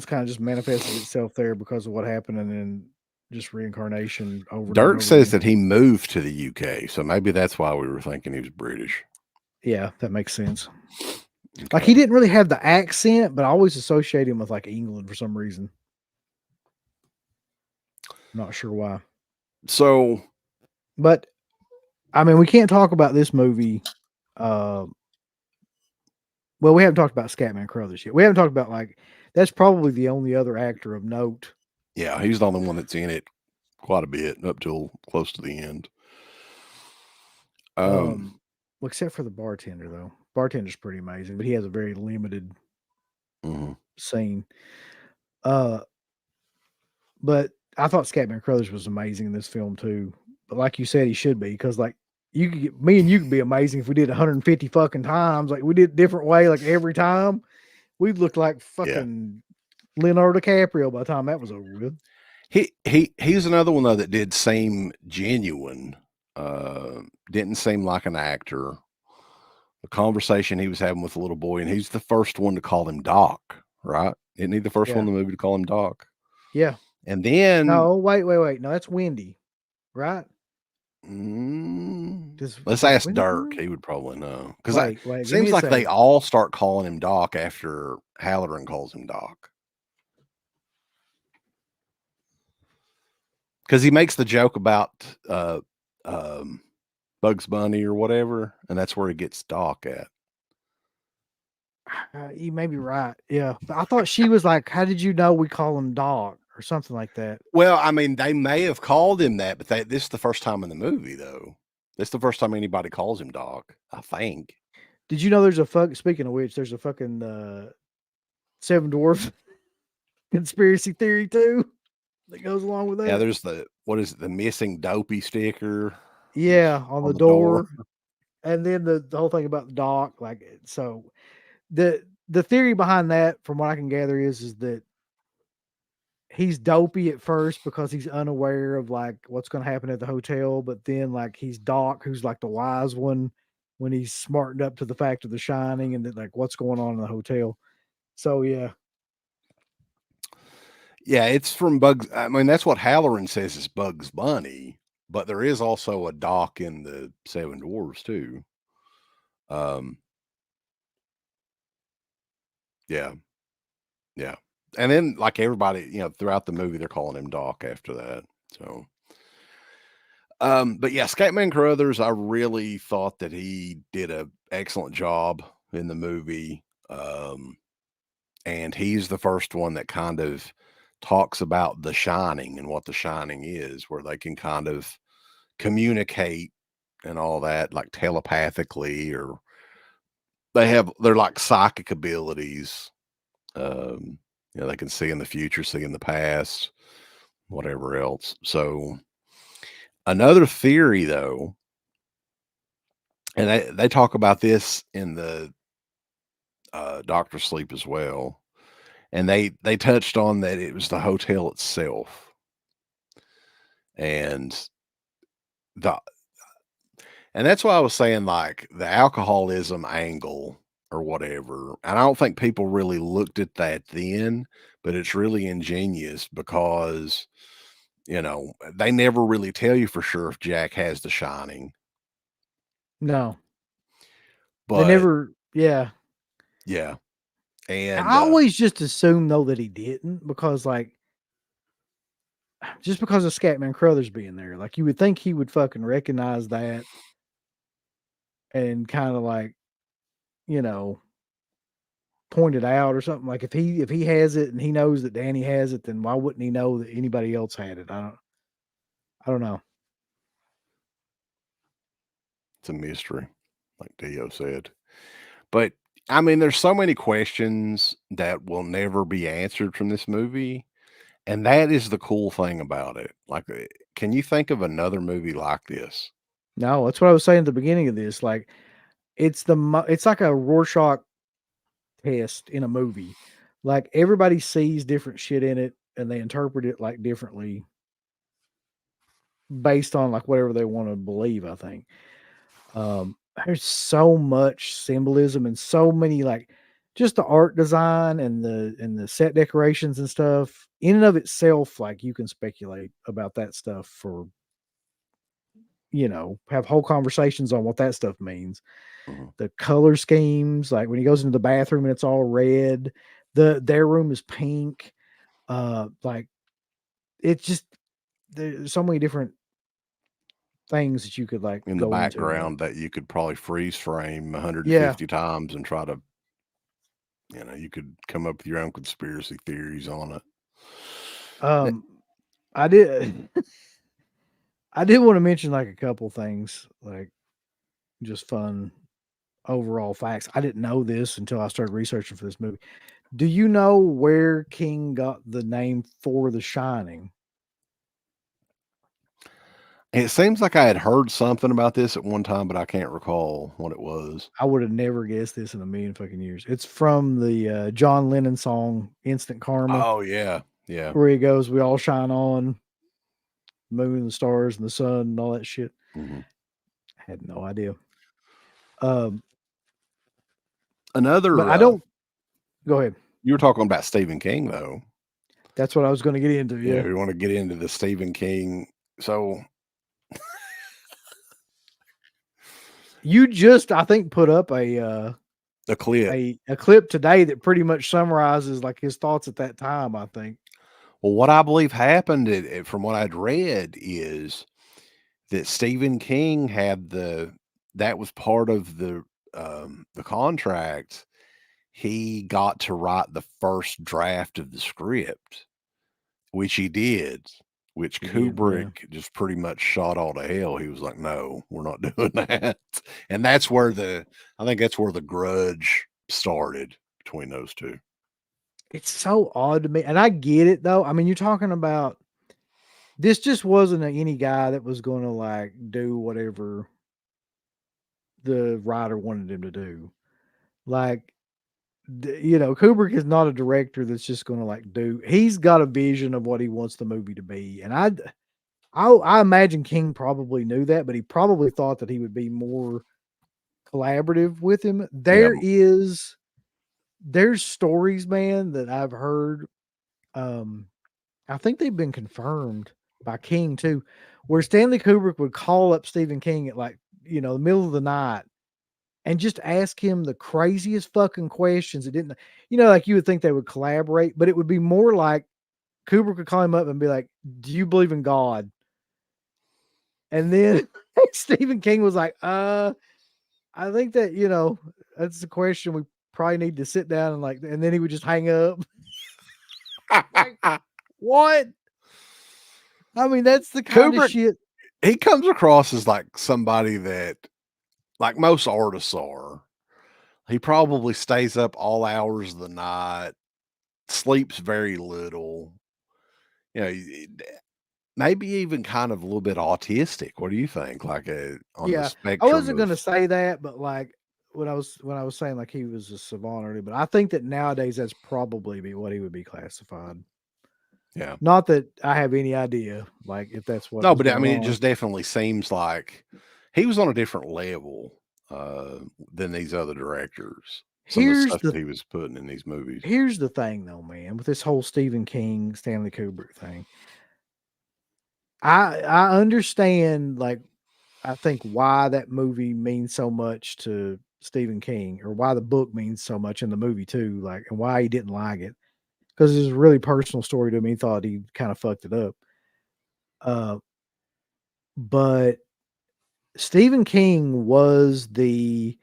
kinda just manifested itself there because of what happened, and then just reincarnation over and over and Dirk over says again. that he moved to the UK, so maybe that's why we were thinking he was British. Yeah, that makes sense. Like, he Okay. didn't really have the accent, but I always associate him with, like, England for some reason. Not sure why. So, But, I mean, we can't talk about this movie, uh well, we haven't talked about Scatman Crothers yet. We haven't talked about, like, that's probably the only other actor of note. yeah, he's the only one that's in it quite a bit up till close to the end. Um, Um, well, except for the bartender, though. Bartender's pretty amazing, but he has a very limited mhm. scene. Uh, but I thought Scatman Crothers was amazing in this film too. But like you said, he should be because like you could get me and you could be amazing if we did 150 fucking times. Like we did different way, like every time. We'd look like Yeah. fucking Leonardo DiCaprio by the time that was over with. He's another one though that did seem genuine. Didn't seem like an actor. The conversation he was having with the little boy, and he's the first one to call him Doc, right? Isn't he the first Yeah. one in the movie to call him Doc? Yeah. And then No, wait. No, that's Wendy, right? let's Does ask Wendy call Dirk. him? He would probably know because Wait, give me seems a like they second. all start calling him Doc after Halloran calls him Doc. Because he makes the joke about um, Bugs Bunny or whatever, and that's where he gets Doc at. You may be right. Yeah. But I thought she was like, how did you know we call him Dog or something like that? Well, I mean, they may have called him that, but this is the first time in the movie, though. This is the first time anybody calls him Doc, I think. Did you know there's a speaking of which, there's a fucking Seven Dwarf conspiracy theory too that goes along with Yeah, that? there's what is it, the missing dopey sticker is Yeah, on on the the door. door. And then the whole thing about the doc, like so the theory behind that, from what I can gather, is that he's dopey at first because he's unaware of like what's gonna happen at the hotel, but then like he's Doc, who's like the wise one when he's smartened up to the fact of the shining and that like what's going on in the hotel. So yeah. Yeah, it's from Bugs. I mean, that's what Halloran says is Bugs Bunny, but there is also a Doc in the Seven Dwarfs too. Um, yeah, yeah. And then like everybody, throughout the movie, they're calling him Doc after that. So, but yeah, Scatman Crothers, I really thought that he did a excellent job in the movie. And he's the first one that kind of talks about The Shining and what The Shining is, where they can kind of communicate and all that, like telepathically, or they're like psychic abilities. They can see in the future, see in the past, whatever else. So another theory though, and they talk about this in the Doctor Sleep as well, and they touched on that it was the hotel itself, and the and that's why I was saying like the alcoholism angle. or whatever. And I don't think people really looked at that then, but it's really ingenious because, they never really tell you for sure if Jack has the shining. No, they But never. Yeah, yeah. I And always just assume though that he didn't because like just because of Scatman Crothers being there, like you would think he would fucking recognize that and kind of like you know point it out or something. Like if he has it and he knows that Danny has it, then why wouldn't he know that anybody else had it? I don't know. it's a mystery, like Dio said. But I mean, there's so many questions that will never be answered from this movie. And that is the cool thing about it. Like, can you think of another movie like this? No, that's what I was saying at the beginning of this. Like it's like a Rorschach test in a movie. Like everybody sees different shit in it and they interpret it like differently based on like whatever they want to believe, I think. There's so much symbolism and so many like just the art design and the set decorations and stuff in and of itself, like you can speculate about that stuff for have whole conversations on what that stuff means. Mhm. The color schemes, like when he goes into the bathroom and it's all red, their room is pink. Like it's just there's so many different things that you could like In the go into there. background that you could probably freeze frame Yeah. 150 times and try to, you could come up with your own conspiracy theories on it. That- Um I did I did want to mention like a couple things, like just fun overall facts. I didn't know this until I started researching for this movie. Do you know where King got the name for The Shining? And it seems like I had heard something about this at one time, but I can't recall what it was. I would have never guessed this in a million fucking years. It's from the John Lennon song "Instant Karma," Oh, yeah. Yeah. where he goes, "We all shine on the moon and the stars and the sun and all that shit." Mhm. I had no idea. Um, but Another, I don't. Go ahead. you were talking about Stephen King, though. That's what I was going to get into. Yeah, Yeah, we want to get into the Stephen King. So you just I think put up the clip. a clip today that pretty much summarizes like his thoughts at that time. I think. Well, what I believe happened, from what I'd read, is that Stephen King had that was part of the contract. He got to write the first draft of the script, which he did, which He did. Yeah. Kubrick just pretty much shot all to hell. He was like, "No, we're not doing that." And that's where I think that's where the grudge started between those two. It's so odd to me, and I get it though. I mean, you're talking about this just wasn't any guy that was going to like do whatever the writer wanted him to do. Like, Kubrick is not a director that's just going to like do. He's got a vision of what he wants the movie to be, and I imagine King probably knew that, but he probably thought that he would be more collaborative with him. Yeah, There's stories, man, that I've heard. Um, I think they've been confirmed by King too, where Stanley Kubrick would call up Stephen King at like, the middle of the night and just ask him the craziest fucking questions. It didn't, like you would think they would collaborate, but it would be more like Kubrick would call him up and be like, "Do you believe in God?" And then Stephen King was like, I think that, that's the question we probably need to sit down and like, and then he would just hang up. Like, what? I mean, that's the kind of Kubrick, shit. he comes across as like somebody that, like most artists are, he probably stays up all hours of the night, sleeps very little. You know, maybe even kind of a little bit autistic. What do you think? Like on the Yeah, I spectrum wasn't of, gonna say that, but like when I was saying like he was a savant earlier, but I think that nowadays that's probably be what he would be classified. yeah. Not that I have any idea, like if that's what No, was but I going mean, it on. just definitely seems like he was on a different level uh, than these other directors. some of the here's stuff the that he was putting in these movies. here's the thing though, man, with this whole Stephen King, Stanley Kubrick thing. I understand, like, I think why that movie means so much to Stephen King, or why the book means so much in the movie too, like, and why he didn't like it, because it's a really personal story to him. He thought he kind of fucked it up. Uh, but Stephen King was I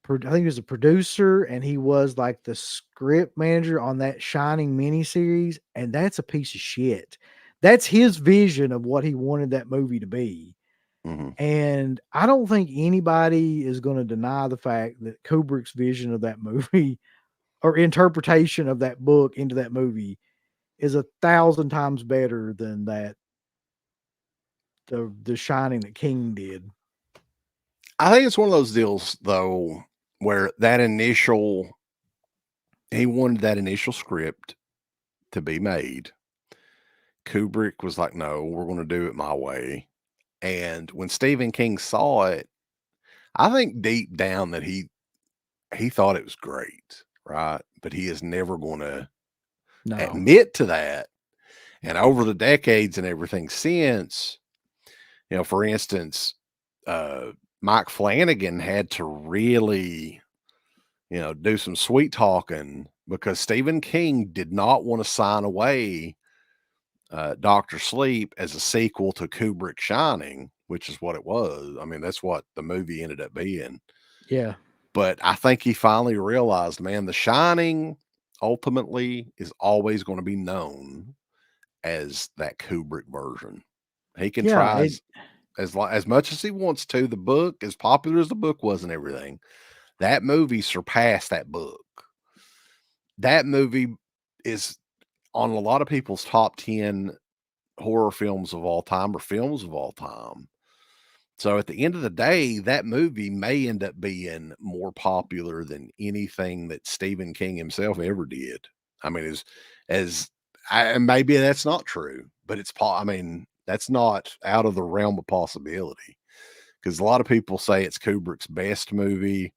think he was a producer, and he was like the script manager on that Shining miniseries, and that's a piece of shit. That's his vision of what he wanted that movie to be. Mhm. And I don't think anybody is going to deny the fact that Kubrick's vision of that movie or interpretation of that book into that movie is 1,000 times better than the Shining that King did. I think it's one of those deals though where he wanted that initial script to be made. Kubrick was like, "No, we're going to do it my way." And when Stephen King saw it, I think deep down that he thought it was great, right? But he is never going to No. admit to that. And over the decades and everything since, for instance, uh, Mike Flanagan had to really, do some sweet talking because Stephen King did not want to sign away Doctor Sleep as a sequel to Kubrick Shining, which is what it was. I mean, that's what the movie ended up being. Yeah. But I think he finally realized, man, The Shining ultimately is always going to be known as that Kubrick version. He can Yeah. try as much as he wants to. The book, as popular as the book was and everything, that movie surpassed that book. That movie is on a lot of people's top 10 horror films of all time or films of all time. So at the end of the day, that movie may end up being more popular than anything that Stephen King himself ever did. I mean, and maybe that's not true, but I mean, that's not out of the realm of possibility because a lot of people say it's Kubrick's best movie,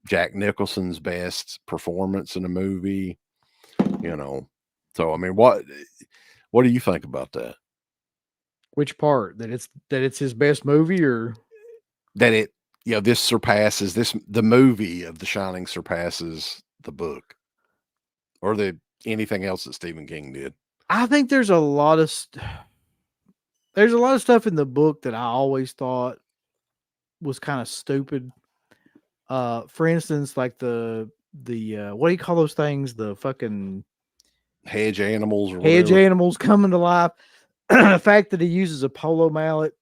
Jack Nicholson's best performance in a movie, you know. So I mean, what do you think about that? Which part? That it's his best movie, or That this surpasses the movie of The Shining surpasses the book or anything else that Stephen King did. I think there's a lot of stuff in the book that I always thought was kind of stupid. For instance, like the what do you call those things? The fucking Hedge animals or hedge whatever. animals coming to life. The fact that he uses a polo mallet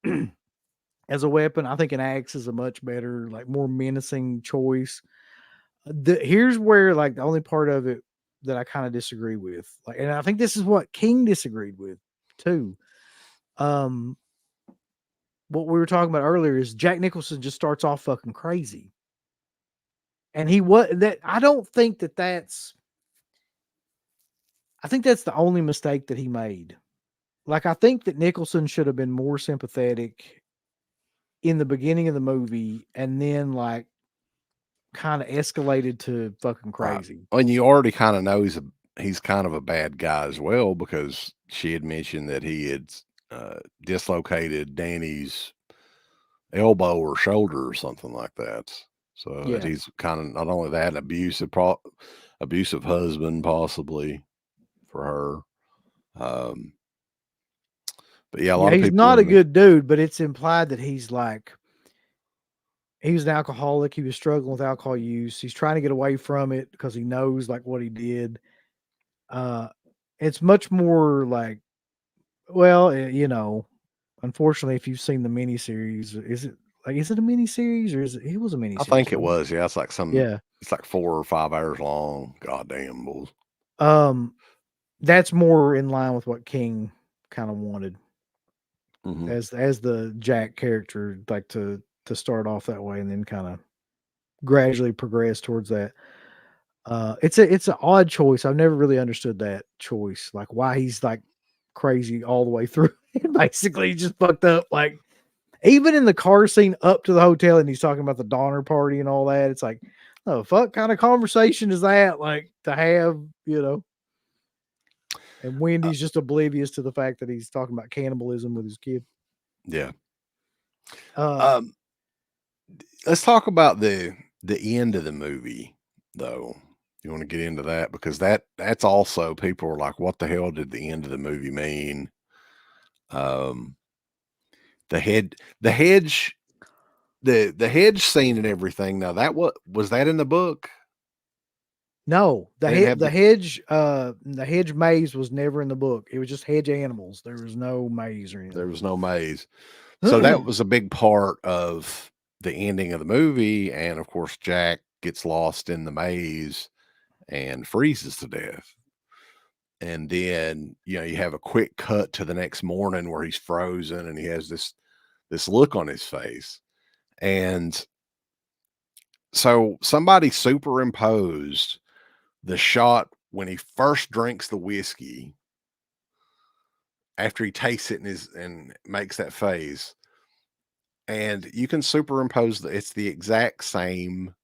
as a weapon, I think an axe is a much better, like, more menacing choice. Here's where, like, the only part of it that I kind of disagree with, like, and I think this is what King disagreed with too. Um, what we were talking about earlier is Jack Nicholson just starts off fucking crazy, and he was that. I don't think that that's. I think that's the only mistake that he made. Like, I think that Nicholson should have been more sympathetic in the beginning of the movie, and then, like, kind of escalated to fucking Right. crazy. And you already kind of know he's kind of a bad guy as well because she had mentioned that he had dislocated Danny's elbow or shoulder or something like that. So that Yeah. he's kind of not only that abusive husband possibly for her. But yeah, a Yeah, lot of he's people not a in the good dude, but it's implied that he's like he was an alcoholic, he was struggling with alcohol use, he's trying to get away from it because he knows, like, what he did. Uh, it's much more like, well, unfortunately, if you've seen the miniseries, is it a miniseries, or is it was a I miniseries, think it wasn't it? was, yeah, Yeah. it's like 4 or 5 hours long. Goddamn bulls. Um, that's more in line with what King kind of wanted Mhm. as the Jack character, like, to start off that way and then kind of gradually progress towards that. It's an odd choice. I've never really understood that choice, like, why he's, like, crazy all the way through. Basically, he just fucked up, like, Even in the car scene up to the hotel, and he's talking about the Donner Party and all that, it's like, oh, fuck kind of conversation is that, like, to have, you know? And Uh, Wendy's just oblivious to the fact that he's talking about cannibalism with his kid. yeah. Uh, Um, let's talk about the end of the movie, though. You want to get into that because that's also people are like, what the hell did the end of the movie mean? Um, the hedge, the hedge scene and everything. Now that what was that in the book? no, They didn't have the hedge maze was never in the book. It was just hedge animals. There was no maze or there anything. was no maze. So that was a big part of the ending of the movie, and of course, Jack gets lost in the maze and freezes to death. And then, you have a quick cut to the next morning where he's frozen and he has this look on his face. And so somebody superimposed the shot when he first drinks the whiskey after he tastes it and makes that face. And you can superimpose it's the exact same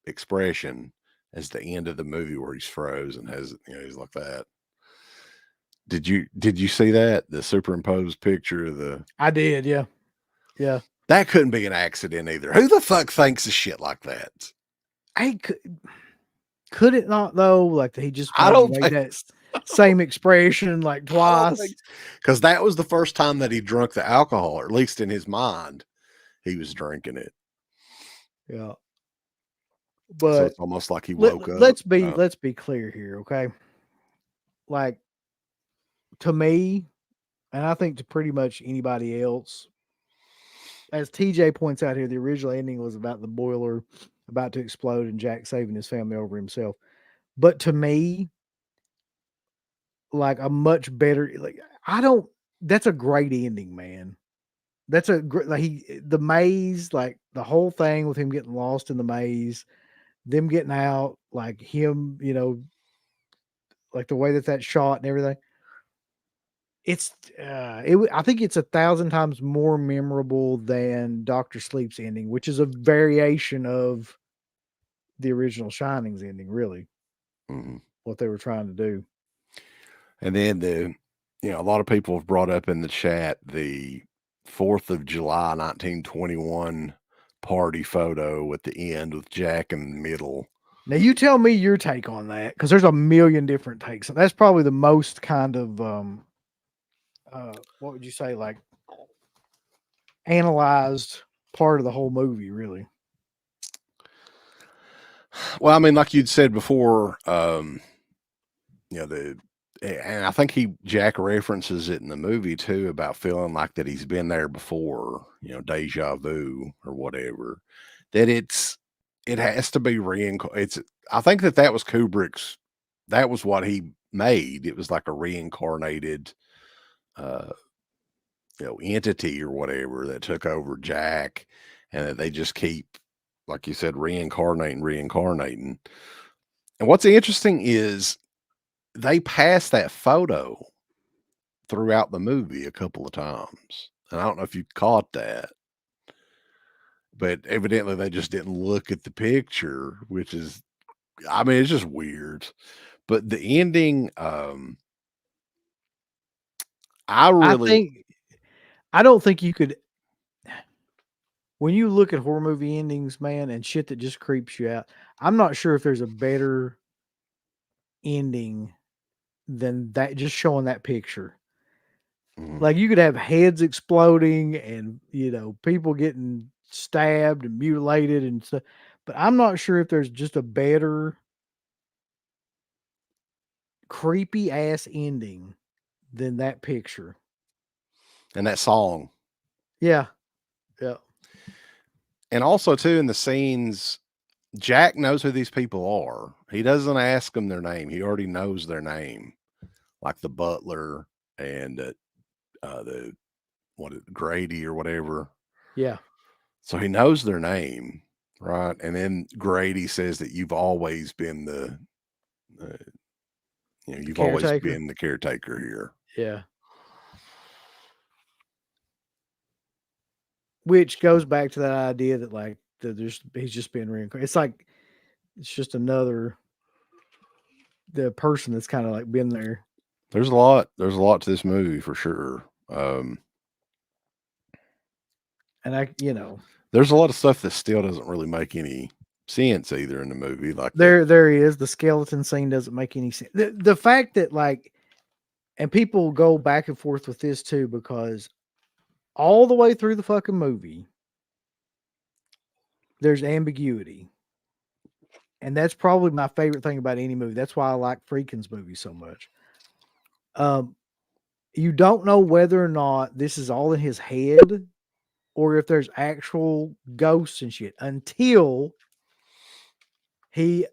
expression as the end of the movie where he's froze and has, he's like that. Did you see that? The superimposed picture of the I did, yeah. Yeah. that couldn't be an accident either. Who the fuck thinks of shit like that? I could it not though? Like he just I maybe don't made think that so. same expression like I don't think twice. because that was the first time that he drunk the alcohol, or at least in his mind, he was drinking it. Yeah. So But it's almost like he let, woke up. let's be clear here, okay? Like to me, and I think to pretty much anybody else, as TJ points out here, the original ending was about the boiler about to explode and Jack saving his family over himself. But to me, like a much better, like I don't. That's a great ending, man. That's a great. Like the maze, like the whole thing with him getting lost in the maze, them getting out, like him, like the way that that shot and everything. It's I think it's 1,000 times more memorable than Doctor Sleep's ending, which is a variation of the original Shining's ending, really, Mhm. what they were trying to do. And then a lot of people have brought up in the chat the 4th of July, 1921 party photo at the end with Jack in the middle. Now you tell me your take on that, because there's a million different takes. That's probably the most kind of what would you say, like analyzed part of the whole movie, really. Well, I mean, like you'd said before, the and I think Jack references it in the movie too about feeling like that he's been there before, deja vu or whatever. That it has to be it's I think that was Kubrick's that was what he made. It was like a reincarnated uh entity or whatever that took over Jack and that they just keep like you said reincarnating. And what's interesting is they pass that photo throughout the movie a couple of times. And I don't know if you caught that, but evidently they just didn't look at the picture, which is, I mean, it's just weird. But the ending, I I really, think I don't think you could when you look at horror movie endings, man, and shit that just creeps you out. I'm not sure if there's a better ending than that, just showing that picture. mm, Like you could have heads exploding and people getting stabbed and mutilated and stuff. But I'm not sure if there's just a better creepy ass ending than that picture. and that song. Yeah. Yeah. And also, too, in the scenes, Jack knows who these people are. He doesn't ask them their name. He already knows their name, like the butler and the Grady or whatever. Yeah. So he knows their name, right? And then Grady says that you've always been uh, The you've always caretaker. been the caretaker here. Yeah. which goes back to that idea that like he's just being reincarnated. It's like it's just another the person that's kind of like been there. There's a lot. There's a lot to this movie for sure. And There's a lot of stuff that still doesn't really make any sense either in the movie. Like the there he is. The skeleton scene doesn't make any sense. The fact that like, and people go back and forth with this too because all the way through the fucking movie, there's ambiguity. And that's probably my favorite thing about any movie. That's why I like Friedkin's movies so much. You don't know whether or not this is all in his head or if there's actual ghosts and shit until the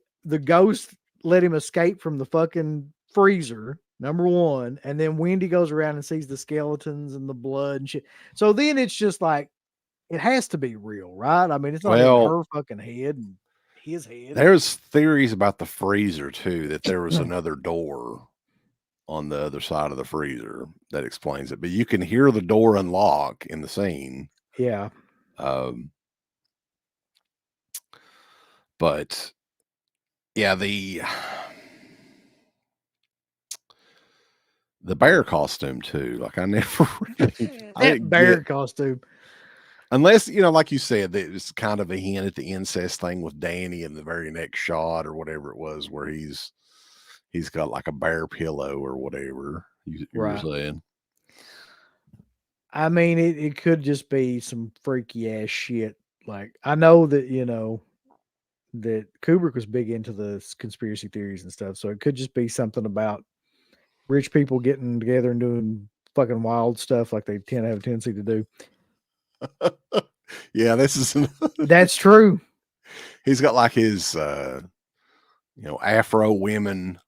ghost let him escape from the fucking freezer, number one, and then Wendy goes around and sees the skeletons and the blood and shit. So then it's just like it has to be real, right? I mean, it's not in well, her fucking head and his head. there's theories about the freezer too, that there was another door on the other side of the freezer that explains it. But you can hear the door unlock in the scene. Yeah. Um, but yeah, the bear costume too. Like I never really, I That didn't get, bear costume. unless like you said, that it's kind of a hint at the incest thing with Danny in the very next shot or whatever it was, where he's got like a bear pillow or whatever you were Right. saying. I mean, it could just be some freaky ass shit. Like I know that, that Kubrick was big into the conspiracy theories and stuff. So it could just be something about rich people getting together and doing fucking wild stuff like they tend to have a tendency to do. Yeah, this is That's true. he's got like his Afro women.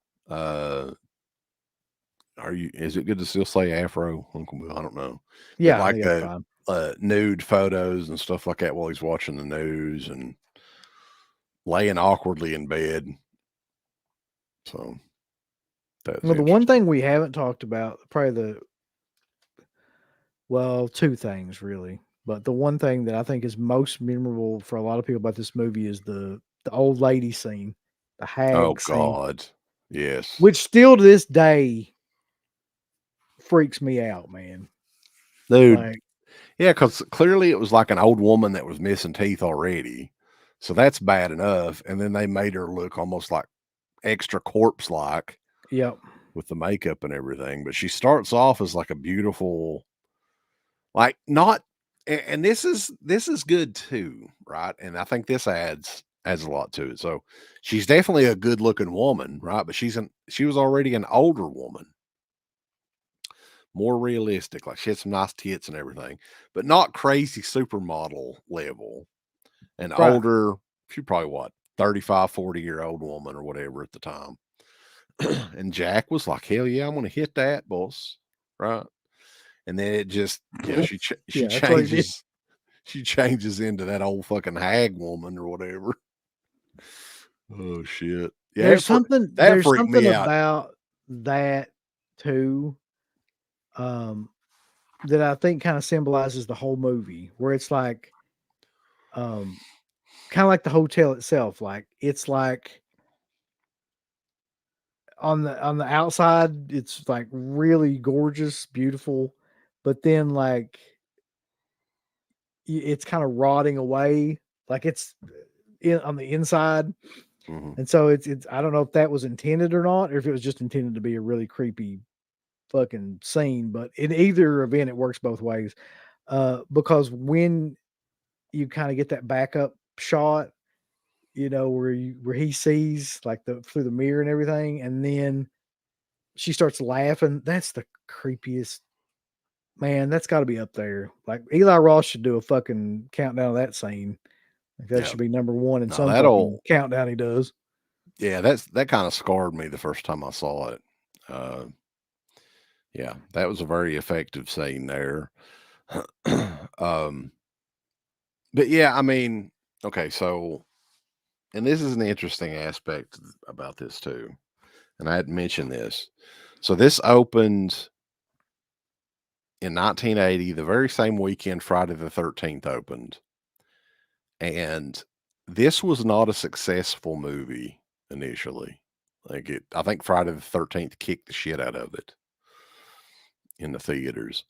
Is it good to still say Afro, Uncle Bill? I don't know. But Yeah, I like think that's the fine. nude photos and stuff like that while he's watching the news and laying awkwardly in bed. So that's Well, the one interesting. thing we haven't talked about, probably two things really. But the one thing that I think is most memorable for a lot of people about this movie is the old lady scene, the Oh hag scene, God. Yes. which still to this day freaks me out, man. Dude. Like, Yeah, because clearly it was like an old woman that was missing teeth already. So that's bad enough. And then they made her look almost like extra corpse like yep, with the makeup and everything. But she starts off as like a beautiful, like not and this is good too, right? And I think this adds a lot to it. So she's definitely a good looking woman, right? But she was already an older woman, more realistic. Like she had some nice tits and everything, but not crazy supermodel level. An right. older, she probably what, 35, 40-year-old woman or whatever at the time. And Jack was like, hell yeah, I'm gonna hit that, boss. Right. And then it just, she Yeah, that's what he did. changes into that old fucking hag woman or whatever. Oh shit. Yeah, There's something that there's freaked something me out. about that too, um, that I think kind of symbolizes the whole movie, where it's like, um, kind of like the hotel itself. Like it's like on the outside, it's like really gorgeous, beautiful, but then like it's kind of rotting away, like it's on the inside. Mhm. And so it's I don't know if that was intended or not, or if it was just intended to be a really creepy fucking scene. But in either event, it works both ways. Because when you kind of get that backup shot, where he sees like the through the mirror and everything, and then she starts laughing. That's the creepiest, man. That's got to be up there. Like Eli Ross should do a fucking countdown of that scene. Like that Yeah. should be number one in No, some fucking countdown he does. yeah, that kind of scarred me the first time I saw it. Uh, yeah, that was a very effective scene there. um, but yeah, I mean, okay, so and this is an interesting aspect about this too, and I had mentioned this. So this opened in 1980, the very same weekend Friday the 13th opened. And this was not a successful movie initially. I think Friday the 13th kicked the shit out of it in the theaters.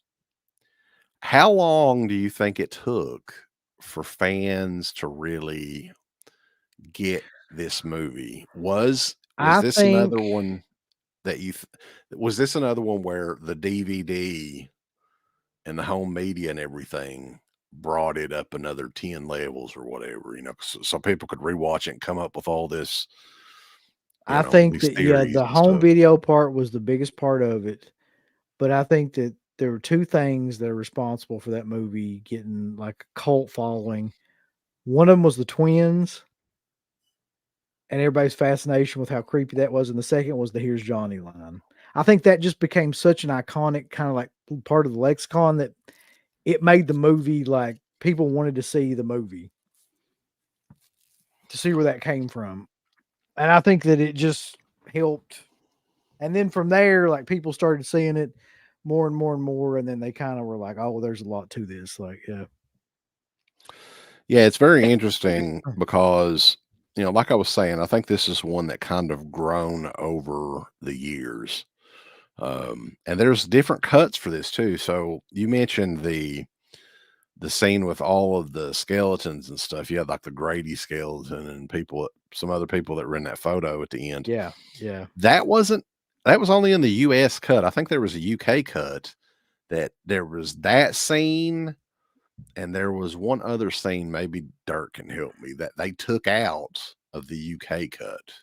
How long do you think it took for fans to really get this movie? Was I this another think one that was this another one where the DVD and the home media and everything brought it up another 10 levels or whatever, so people could rewatch it and come up with all this, I think these that, yeah, theories the and home stuff. video part was the biggest part of it, but I think that there were 2 things that are responsible for that movie getting, like, a cult following. One of them was the twins and everybody's fascination with how creepy that was, and the second was the "Here's Johnny" line. I think that just became such an iconic kinda, like, part of the lexicon that it made the movie, like, people wanted to see the movie, to see where that came from, and I think that it just helped. And then from there, like, people started seeing it more and more and more, and then they kinda were like, "Oh, well, there's a lot to this," like, yeah. Yeah, it's very interesting because, like I was saying, I think this is one that kind of grown over the years. And there's different cuts for this too. So you mentioned the scene with all of the skeletons and stuff. You had like the Grady skeleton and some other people that were in that photo at the end. Yeah, yeah. That wasn't that was only in the US cut. I think there was a UK cut that there was that scene and there was one other scene, maybe Dirk can help me, that they took out of the UK cut.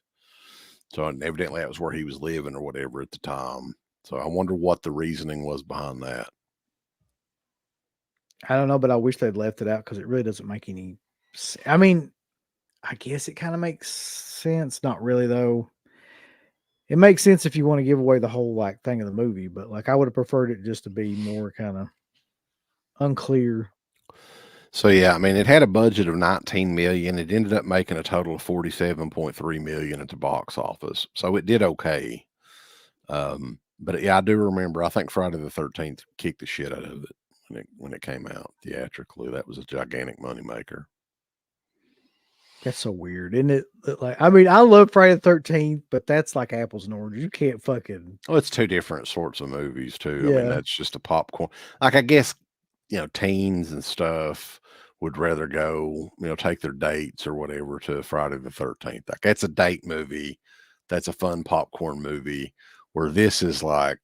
So and evidently that was where he was living or whatever at the time. So I wonder what the reasoning was behind that. I don't know, but I wish they'd left it out because it really doesn't make any I mean, I guess it kinda makes sense, not really, though. It makes sense if you wanna give away the whole, like, thing of the movie, but, like, I would've preferred it just to be more kinda unclear. So yeah, I mean it had a budget of 19 million. It ended up making a total of 47.3 million at the box office. So it did okay. But yeah, I do remember I think Friday the 13th kicked the shit out of it when it came out theatrically. That was a gigantic moneymaker. That's so weird, isn't it? Like, I mean, I love Friday the 13th, but that's like apples and oranges. You can't fucking Well, it's two different sorts of movies too. I mean, yeah. that's just a popcorn. Like I guess, teens and stuff would rather go, take their dates or whatever to Friday the 13th. Like that's a date movie. That's a fun popcorn movie where this is like,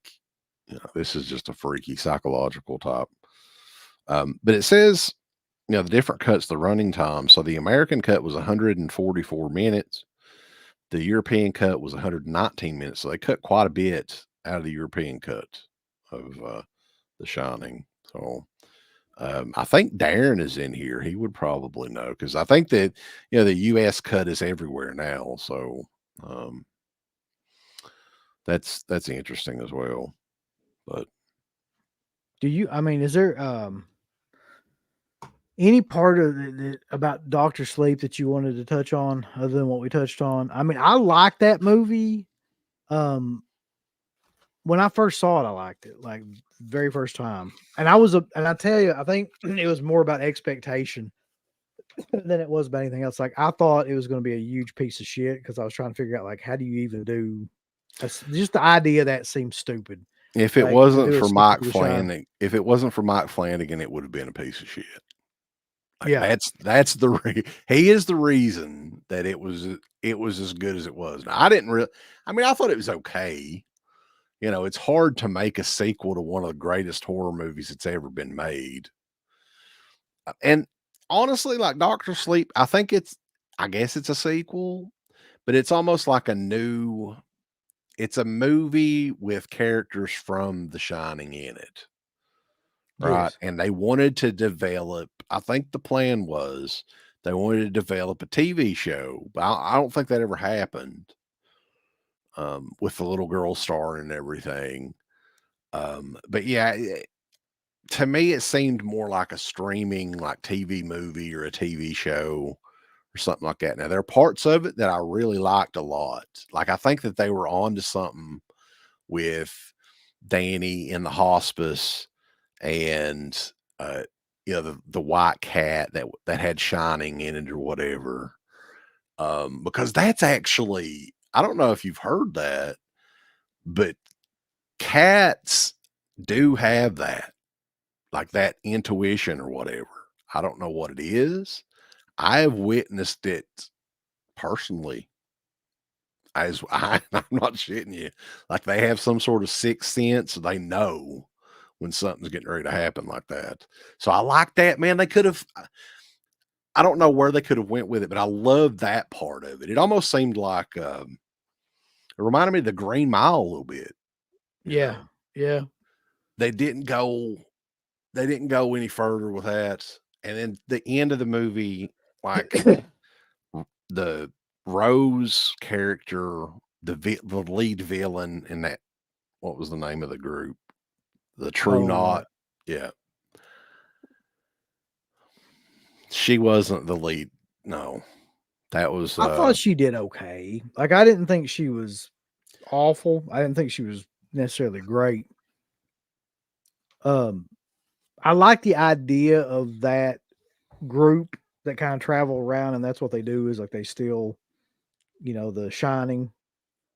this is just a freaky psychological type. But it says, the different cuts, the running time. So the American cut was 144 minutes. The European cut was 119 minutes, so they cut quite a bit out of the European cut of, The Shining. So, I think Darren is in here. He would probably know because I think that, the US cut is everywhere now. So, um, that's interesting as well. But Do you I mean, is there, any part of the about Doctor Sleep that you wanted to touch on other than what we touched on? I mean, I like that movie. Um, when I first saw it, I liked it, like, very first time. And I tell you, I think it was more about expectation than it was about anything else. Like, I thought it was gonna be a huge piece of shit because I was trying to figure out, like, how do you even do just the idea that seems stupid, if it like, to wasn't do a for sequel Mike to The Shine. Flanagan, if it wasn't for Mike Flanagan, it would have been a piece of shit. Like Yeah. that's the he is the reason that it was as good as it was. Now, I didn't really. I mean, I thought it was okay. It's hard to make a sequel to one of the greatest horror movies that's ever been made. And honestly, like Doctor Sleep, I guess it's a sequel, but it's almost like it's a movie with characters from The Shining in it, right? Yes. And they wanted to develop, I think the plan was they wanted to develop a TV show, but I don't think that ever happened, with the little girl star and everything. But yeah, to me, it seemed more like a streaming, like TV movie or a TV show or something like that. Now, there are parts of it that I really liked a lot. Like, I think that they were on to something with Danny in the hospice and uh, the white cat that had Shining in it or whatever. Because that's actually, I don't know if you've heard that, but cats do have that, like that intuition or whatever. I don't know what it is. I have witnessed it personally. I'm not shitting you. Like they have some sort of sixth sense. They know when something's getting ready to happen like that. So I like that, man. They could have. I don't know where they could have went with it, but I love that part of it. It almost seemed like it reminded me of the Green Mile a little bit. You Yeah, know, yeah. they didn't go they didn't go any further with that. And then the end of the movie, like the Rose character, the lead villain in that, what was the name of the group? The True Oh, Knot. Yeah. She wasn't the lead. No. That was I thought she did okay. Like, I didn't think she was awful. I didn't think she was necessarily great. Um, I like the idea of that group that kind of travel around, and that's what they do is like they steal, the shining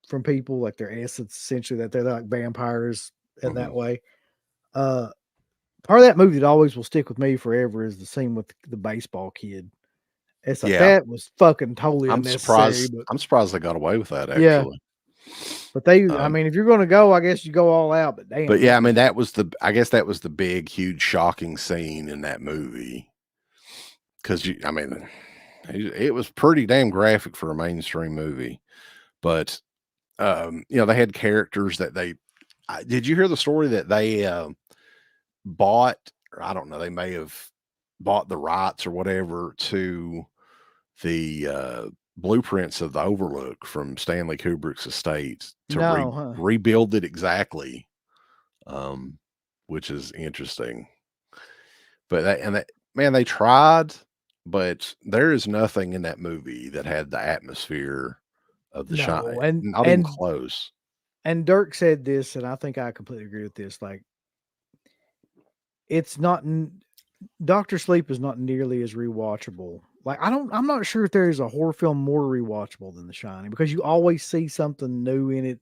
from people, like their essence, essentially. That they're like vampires in that mhm. way. Uh, Part of that movie that always will stick with me forever is the scene with the baseball kid. It's like Yeah. that was fucking totally I'm unnecessary, surprised but I'm surprised they got away with that yeah. actually. But I Um, mean, if you're going to go, I guess you go all out. But but damn, yeah, that I mean was that was the I guess that was the big, huge, shocking scene in that movie. Because I mean, it was pretty damn graphic for a mainstream movie. But they had characters that did you hear the story that they bought, or I don't know, they may have bought the rights or whatever to the blueprints of the Overlook from Stanley Kubrick's estate to no, huh? rebuild it exactly, um, which is interesting. But that man, they tried, but there is nothing in that movie that had the atmosphere of The Shine, No, and not even and close. and Dirk said this, and I think I completely agree with this. Like, it's not Doctor Sleep is not nearly as rewatchable. Like, I'm not sure if there is a horror film more rewatchable than The Shining because you always see something new in it.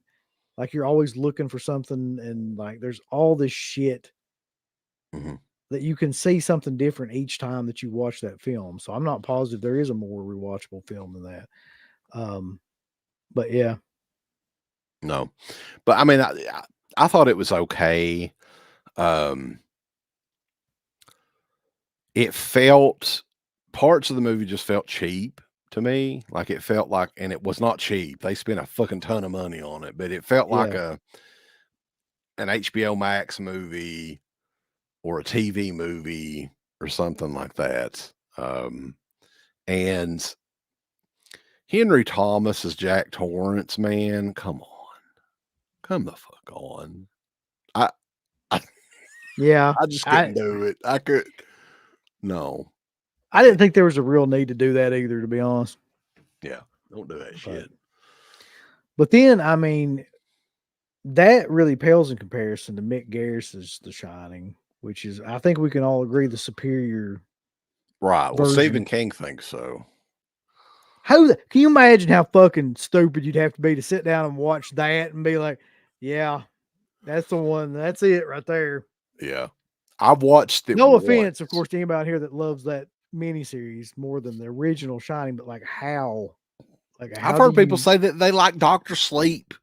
Like, you're always looking for something, and like there's all this shit Mhm. that you can see something different each time that you watch that film. So I'm not positive there is a more rewatchable film than that. Um, but yeah, No, but I mean, I thought it was okay. Um, it felt parts of the movie just felt cheap to me. Like it felt like, and it was not cheap. They spent a fucking ton of money on it, but it felt like yeah, an HBO Max movie or a TV movie or something like that. And Henry Thomas as Jack Torrance, man, come on, come the fuck on. I I, yeah. I just I couldn't do it. I could no. I Yeah, didn't think there was a real need to do that either, to be honest. yeah, don't do that But shit. but then I mean that really pales in comparison to Mick Garris's The Shining, which is I think we can all agree the superior Right. Well, Stephen version. King thinks so. Can you imagine how fucking stupid you'd have to be to sit down and watch that and be like, yeah, that's the one, that's it right there. Yeah. I've watched it No offense, of once. course, to anybody out here that loves that miniseries more than the original Shining, but like how? Like I've how do heard people you say that they like Doctor Sleep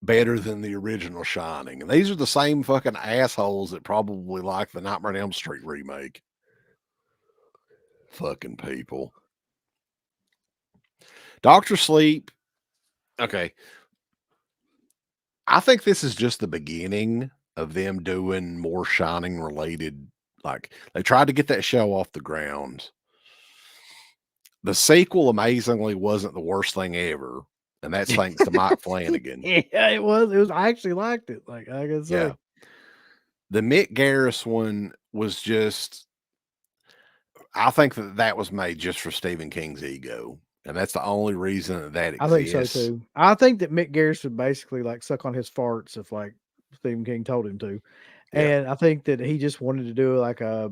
better than the original Shining. And these are the same fucking assholes that probably like the Nightmare on Elm Street remake. Fucking people. Doctor Sleep. Okay. I think this is just the beginning of them doing more Shining related. Like they tried to get that show off the ground. The sequel, amazingly, wasn't the worst thing ever. And that's thanks to Mike Flanagan. Yeah, it was I actually liked it, like I gotta Yeah. say. The Mick Garris one was just, I think that was made just for Stephen King's ego. And that's the only reason that I think so exists. too. I think that Mick Garris would basically like suck on his farts if like Stephen King told him to. Yeah. And I think that he just wanted to do like a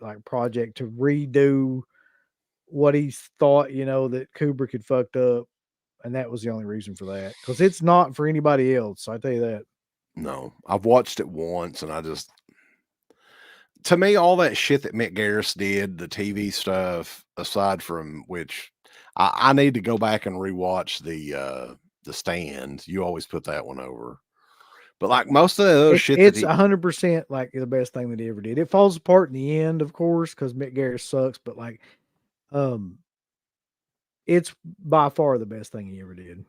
like project to redo what he thought, that Kubrick had fucked up. And that was the only reason for that. Because it's not for anybody else. I tell you that. No, I've watched it once, and I just to me, all that shit that Mick Garris did, the TV stuff, aside from which I need to go back and rewatch the Stand. You always put that one over. But like most of the other shit that It's he 100% like the best thing that he ever did. It falls apart in the end, of course, because Mick Garris sucks. But like, um, it's by far the best thing he ever did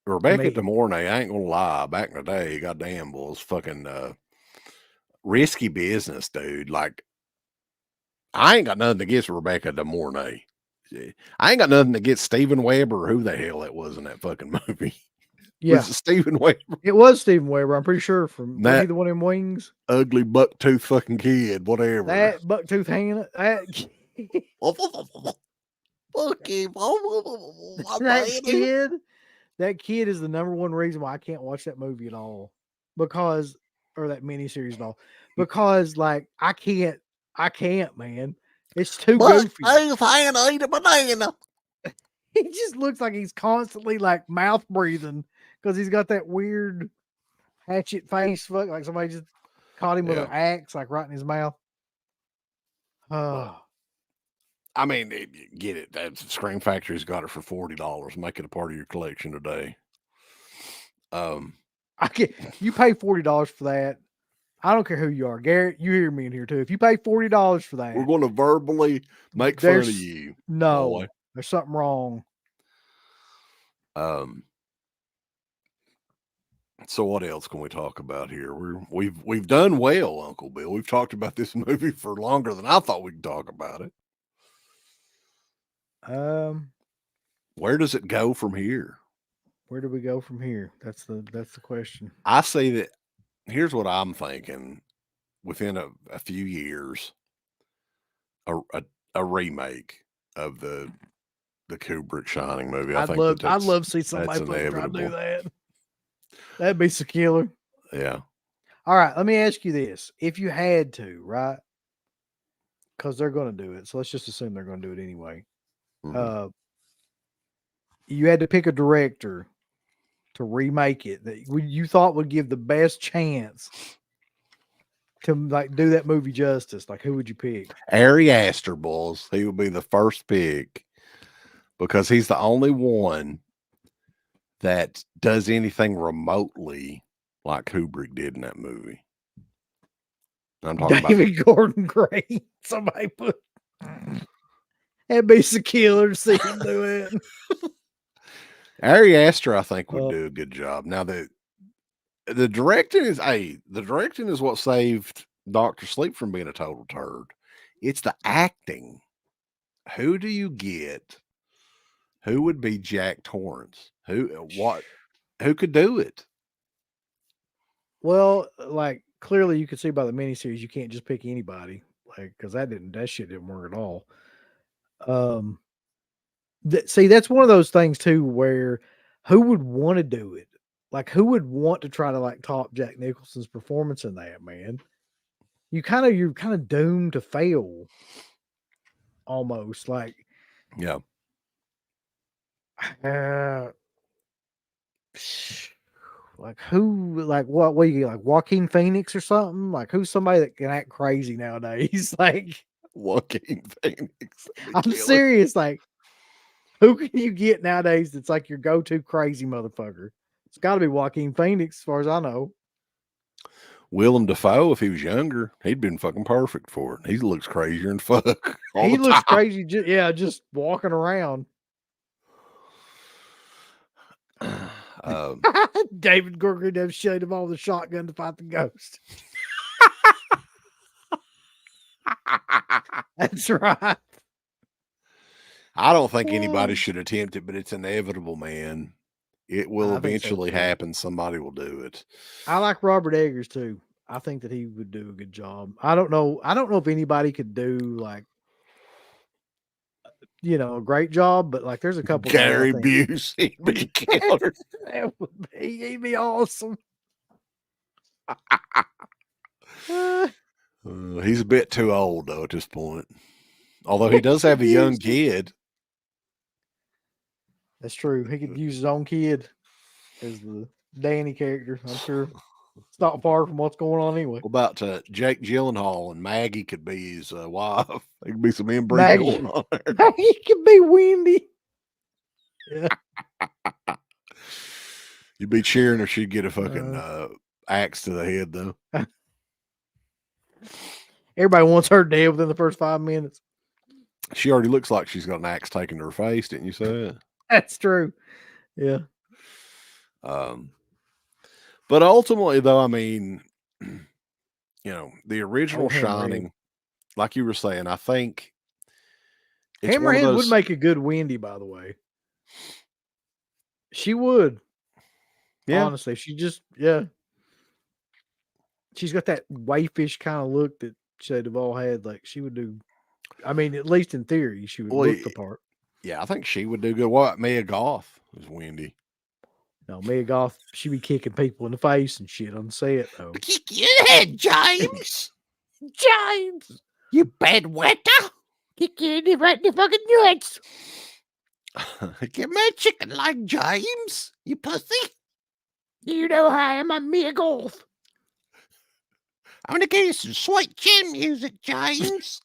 to Rebecca De me. Mornay, I ain't gonna lie, back in the day, goddamn was fucking risky business, dude. Like I ain't got nothing against Rebecca De Mornay. I ain't got nothing against Steven Weber or who the hell that was in that fucking movie. Yeah, Was it Steven Weber? it was Steven Weber. I'm pretty sure from wasn't he That the one in Wings? ugly bucktooth fucking kid, whatever. That bucktooth hanging that Fuck him. that kid that kid is the number one reason why I can't watch that movie at all. Because or that miniseries at all. Because like I can't, man. It's too goofy. Bucktooth hanging eat a banana. He just looks like he's constantly like mouth breathing because he's got that weird hatchet face, like somebody just caught him with an Yeah. axe, like right in his mouth. But Oh, I mean, get it. That Scream Factory's got it for $40. Make it a part of your collection today. I can't. You pay $40 for that. I don't care who you are, Garrett. You hear me in here too. If you pay $40 for We're that, going to verbally make fun of there's you, boy. no, there's something wrong. Um, so what else can we talk about here? We've done well, Uncle Bill. We've talked about this movie for longer than I thought we could talk about it. Um, Where does it go from here? where do we go from here? That's the question. I see that. Here's what I'm thinking. Within a few years, a remake of the Kubrick Shining movie. I think I'd love to see that's somebody fucking try to do inevitable. that. That'd be so killer. Yeah. All right, let me ask you this: if you had to, right? Because they're going to do it, so let's just assume they're going to do it anyway. Mhm. Uh, you had to pick a director to remake it that you thought would give the best chance to like do that movie justice. Like, who would you pick? Ari Aster, boys. He would be the first pick because he's the only one that does anything remotely like Kubrick did in that movie. I'm talking about David Gordon Gray. Somebody put that'd be so killer to see him do it. Ari Aster. I think would Uh, do a good job. Now the directing is what saved Doctor Sleep from being a total turd. It's the acting. Who do you get? Who would be Jack Torrance? Who could do it? well, like clearly you could see by the miniseries, you can't just pick anybody, like because that shit didn't work at all. Um, see, that's one of those things too, where who would want to do it? Like, who would want to try to like top Jack Nicholson's performance in that, man? You're kind of doomed to fail almost. Like, Yeah. uh, like who, like what you get, like Joaquin Phoenix or something? Like, who's somebody that can act crazy nowadays? Like, Joaquin Phoenix. That'd be I'm killer. serious. Like, who can you get nowadays that's like your go-to crazy motherfucker? It's got to be Joaquin Phoenix, as far as I know. Willem Dafoe, if he was younger, he'd been fucking perfect for it. He looks crazier than fuck all He the looks time. crazy. Just walking around. Um, David Gorgon have showed him all the shotgun to fight the ghost. That's right. I don't think anybody Oh, should attempt it, but it's inevitable, man. It will I think so eventually too. happen. Somebody will do it. I like Robert Eggers too. I think that he would do a good job. I don't know. I don't know if anybody could do like a great job, but like there's a couple guys I Gary think Busey, be killer. that would be he'd be awesome. Uh, He's a bit too old though at this point. Although he does he have could a young use kid. That's true. He could use his own kid as the Danny character. I'm sure it's not far from what's going on anyway. What about Jake Gyllenhaal and Maggie could be his wife? There could be some inbreeding Maggie, going on there. Maggie could be windy. Yeah. You'd be cheering if she'd get a fucking axe to the head, though. Everybody wants her dead within the first 5 minutes. She already looks like she's got an axe taken to her face, didn't you say that? That's true. Yeah. But ultimately, though, I mean, the original Shining, like you were saying, I think it's one of Hammerhead would those. make a good Wendy, by the way. She would. Yeah. Honestly, she's got that waifish kind of look that Shea Duvall had. Like she would do. I mean, at least in theory, she would look the part. Yeah, I think she would do good. What Mia Goth is Wendy? No, Mia Goth, she be kicking people in the face and shit on set though. Kick you in the head, James. James, you bedwetter. kick you right in the fucking nuts. Get me a chicken like James, you pussy. You know how I am, I'm Mia Goth. I'm gonna give you some sweet chin music, James.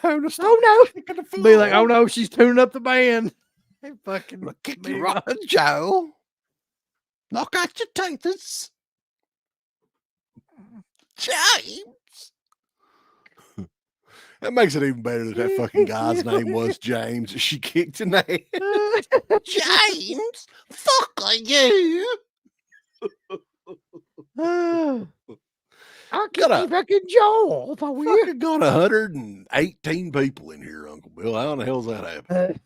Oh no! Be like, oh no, she's tuning up the band. Hey, fucking kick you right, Joe. Knock out your teethers, James. That makes it even better that fucking guy's name was James. She kicked in the head. James, fuck you. I'll kick you fucking jaw if I will. Fucking got 118 people in here, Uncle Bill. How in the hell's that happen?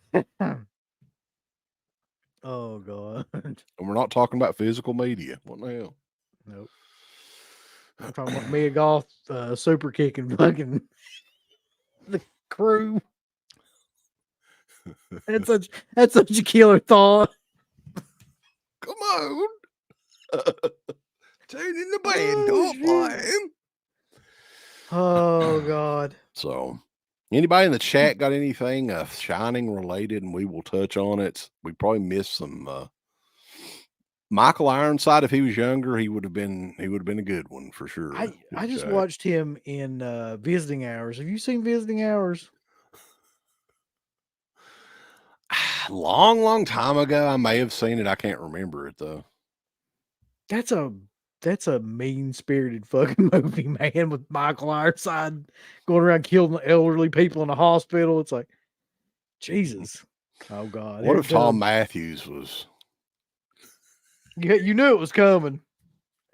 Oh, God. And we're not talking about physical media. What the hell? Nope. I'm talking about Mia Goth super kicking fucking the crew. That's such a killer thought. Come on. Turn in the band up, I am. Oh, God. So, anybody in the chat got anything Shining related, and we will touch on it. We probably missed some. Michael Ironside, if he was younger, he would have been a good one for sure. I just watched him in Visiting Hours. Have you seen Visiting Hours? Long time ago, I may have seen it. I can't remember it though. That's a mean-spirited fucking movie, man, with Michael Ironside going around killing elderly people in a hospital. It's like, Jesus. Oh, God. What if Tom Matthews was... Yeah, you knew it was coming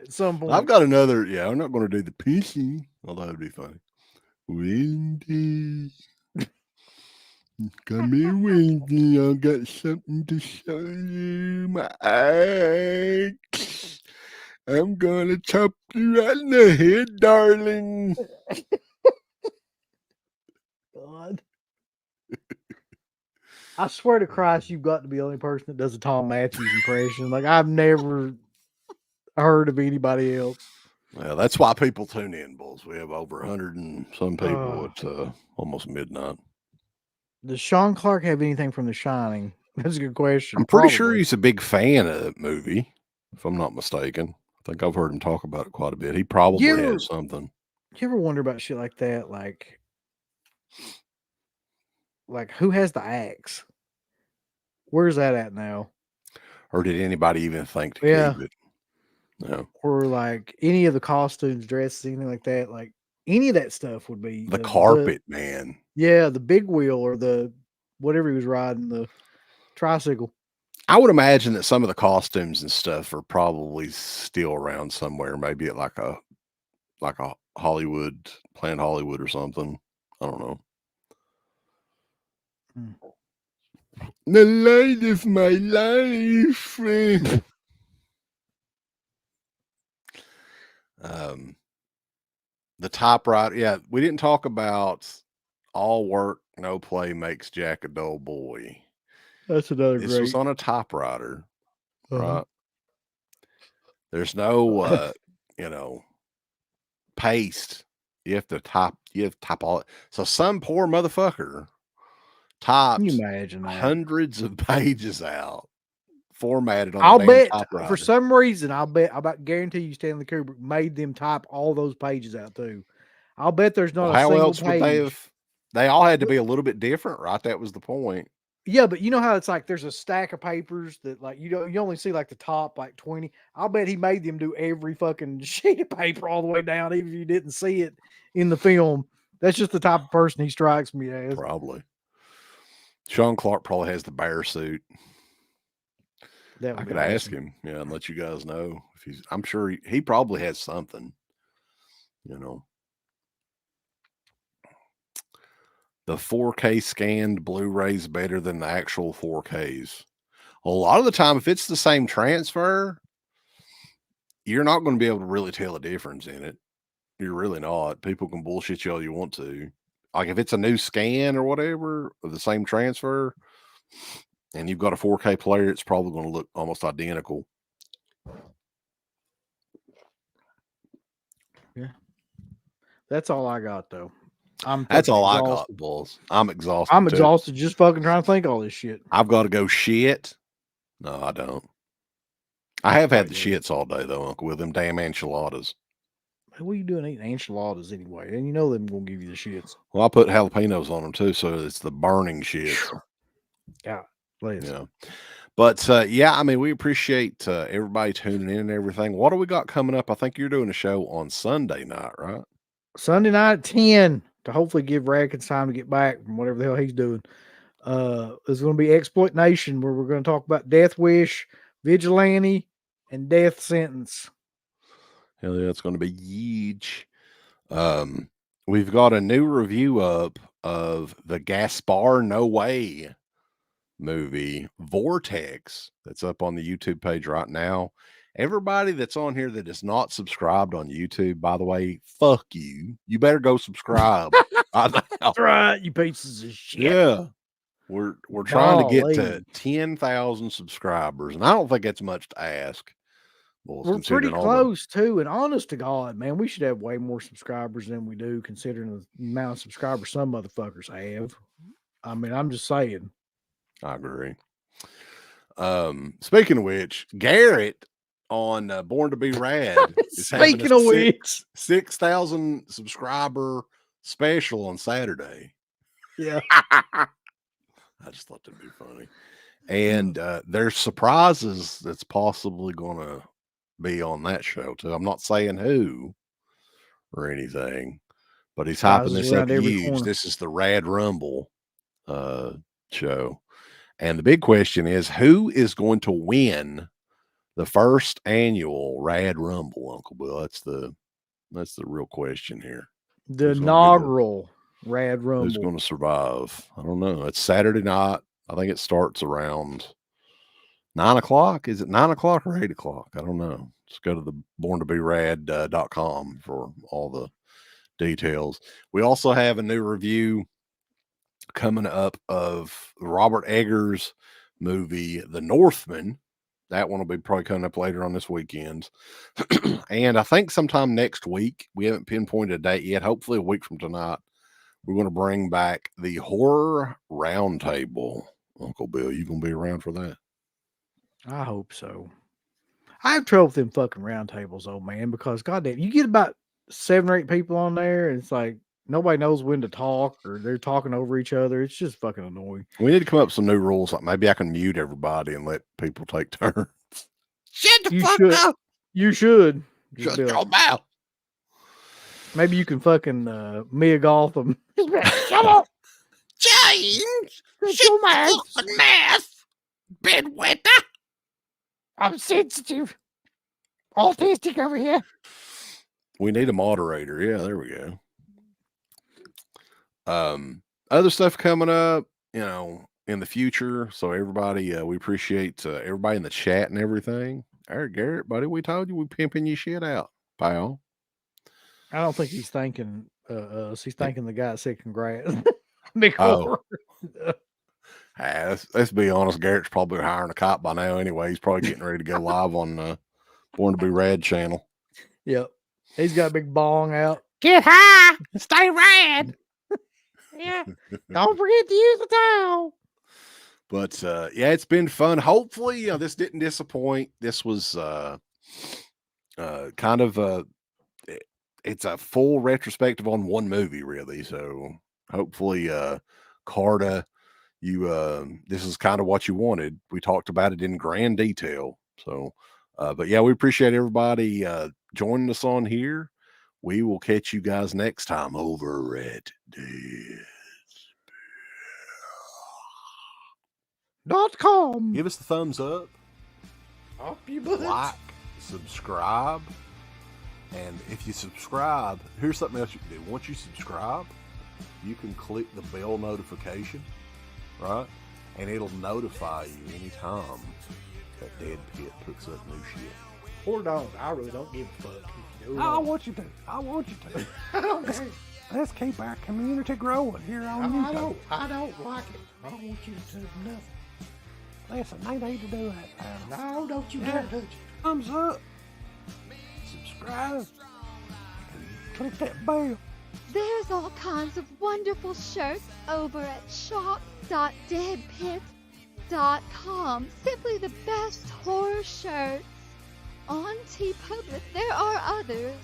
at some point. I've got another... Yeah, I'm not going to do the pissing, although that would be funny. Wendy. Come here, Wendy. I got something to show you. My axe. I'm gonna chop you right in the head, darling. God. I swear to Christ, you've got to be the only person that does a Tom Matthews impression. Like, I've never heard of anybody else. Well, that's why people tune in, Bulls. We have over 100 and some people at almost midnight. Does Sean Clark have anything from The Shining? That's a good question. I'm pretty sure he's a big fan of that movie, if I'm not mistaken. I think I've heard him talk about it quite a bit. He probably has something. You ever wonder about shit like that? Like who has the axe? Where's that at now? Or did anybody even think to keep it? No. Or like any of the costumes, dresses, anything like that. Like any of that stuff would be the carpet, man. Yeah, the big wheel or the whatever he was riding, the tricycle. I would imagine that some of the costumes and stuff are probably still around somewhere, maybe at like a Hollywood, Planet Hollywood or something. I don't know. The light of my life. The typewriter. Yeah, we didn't talk about all work, no play makes Jack a dull boy. That's another This was on a typewriter, right? There's no, you know, paste. You have to type all it. So some poor motherfucker Can you typed imagine that? hundreds of pages out, formatted on the I'll damn bet for typewriter. some reason, I about guarantee you Stanley Kubrick made them type all those pages out too. I'll bet there's Well, not a how single else would they page. have? They all had to But be a little bit different, right? That was the point. yeah, but you know how it's like there's a stack of papers that like you only see like the top like 20. I'll bet he made them do every fucking sheet of paper all the way down, even if you didn't see it in the film. That's just the type of person he strikes me as. Probably. Sean Clark probably has the bear suit. That I would be could ask awesome. him, yeah, and let you guys know if he's. I'm sure he probably has something. You know, the 4K scanned Blu-rays better than the actual 4Ks. A lot of the time, if it's the same transfer, you're not going to be able to really tell a difference in it. You're really not. People can bullshit you all you want to. Like if it's a new scan or whatever of the same transfer, and you've got a 4K player, it's probably going to look almost identical. Yeah. That's all I got though. I'm That's fucking all I got, exhausted. boys. I'm I'm exhausted too. exhausted just fucking trying to think all this shit. I've got to go shit. No, I don't. I have Oh had the yeah. shits all day though, Uncle, with them damn enchiladas. Hey, what are you doing eating enchiladas anyway? And you know them gonna give you the shits. Well, I put jalapenos on them too, so it's the burning shits. God bless. Yeah. But yeah, I mean, we appreciate everybody tuning in and everything. What do we got coming up? I think you're doing a show on Sunday night, right? Sunday night at 10 to hopefully give Radkins time to get back from whatever the hell he's doing. There's going to be Exploit Nation where we're going to talk about Death Wish, Vigilante, and Death Sentence. Hell yeah, it's going to be huge. Um, we've got a new review up of the Gaspar Noé movie Vortex that's up on the YouTube page right now. Everybody that's on here that is not subscribed on YouTube, by the way, fuck you. You better go subscribe. I know. That's right, you pieces of shit. Yeah. We're trying to get to Golly. 10,000 subscribers, and I don't think that's much to ask. Well, We're pretty considering all the close too. And honest to God, man, we should have way more subscribers than we do, considering the amount of subscribers some motherfuckers have. I mean, I'm just saying. I agree. Speaking of which, Garrett on Born to Be Rad is having a Speaking of which, 6,000 subscriber special on Saturday. yeah. I just thought that'd be funny. And there's surprises that's possibly going to be on that show too. I'm not saying who or anything, but he's hyping Prizes this up around every huge. corner. This is the Rad Rumble show. And the big question is who is going to win the first annual Rad Rumble, Uncle Bill? That's the real question here. The Who's going to be inaugural Rad who's Rumble. going to survive? I don't know. It's Saturday night. I think it starts around 9 o'clock. Is it 9 o'clock or 8 o'clock? I don't know. Just go to the borntoberad.com for all the details. We also have a new review coming up of Robert Eggers' movie, The Northman. That one will be probably coming up later on this weekend. And I think sometime next week, we haven't pinpointed a date yet. Hopefully, a week from tonight, we're going to bring back the Horror Roundtable. Uncle Bill, you going to be around for that? I hope so. I have trouble with them fucking roundtables, old man, because goddamn, you get about 7 or 8 people on there, and it's like nobody knows when to talk, or they're talking over each other. It's just fucking annoying. We need to come up with some new rules. Like maybe I can mute everybody and let people take turns. Shut the You fuck should. up. You should just Shut be like, your mouth. maybe you can fucking Mia Gotham. Shut up, James, shut shut your the mouth. fucking mouth. Bedwetter. I'm sensitive, autistic over here. We need a moderator. Yeah, there we go. Other stuff coming up, in the future. So everybody, we appreciate everybody in the chat and everything. All right, Garrett, buddy, we told you we pimping your shit out, pal. I don't think he's thanking us. He's Yeah. thanking the guy that said congrats. Big Oh, whore. let's be honest. Garrett's probably hiring a cop by now anyway. He's probably getting ready to go live on Born to be Rad channel. Yep. He's got a big bong out. Get high, stay rad. Yeah. Don't forget to use the towel. But yeah, it's been fun. Hopefully, this didn't disappoint. This was kind of it's a full retrospective on one movie, really. So hopefully, Carta, you this is kind of what you wanted. We talked about it in grand detail. So, but yeah, we appreciate everybody joining us on here. We will catch you guys next time over at .com. Give us the thumbs up, Up you butt. like, subscribe, and if you subscribe, here's something else you can do. Once you subscribe, you can click the bell notification, right? And it'll notify you anytime that Dead Pit puts up new shit. Or don't. I really don't give a fuck. I want you to. I want you to. I don't care. Let's keep our community growing here on YouTube. I don't like it. I don't want you to do nothing. Listen, they need to do that. No, don't you dare touch it. Thumbs up. Subscribe. And click that bell. There's all kinds of wonderful shirts over at shop.deadpit.com. Simply the best horror shirts. On TeePublic, there are others,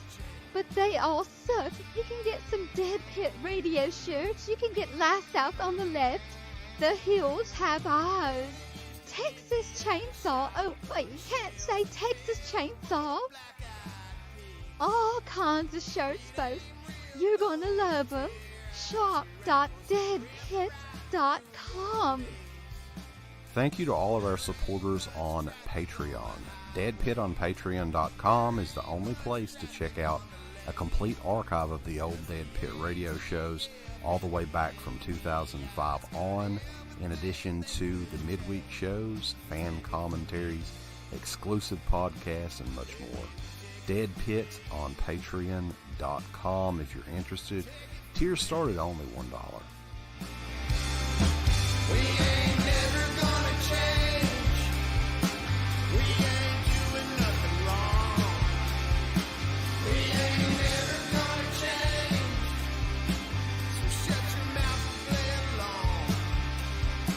but they all suck. You can get some Dead Pit radio shirts. You can get Last South on the left. The Hills Have Eyes. Texas Chainsaw. Oh, wait, you can't say Texas Chainsaw. All kinds of shirts, folks. You're gonna love them. Shop.deadpit.com. Thank you to all of our supporters on Patreon. Dead Pit on Patreon.com is the only place to check out a complete archive of the old Dead Pit radio shows all the way back from 2005 on, in addition to the midweek shows, fan commentaries, exclusive podcasts, and much more. Dead Pit on Patreon.com if you're interested. Tiers start at only $1. We ain't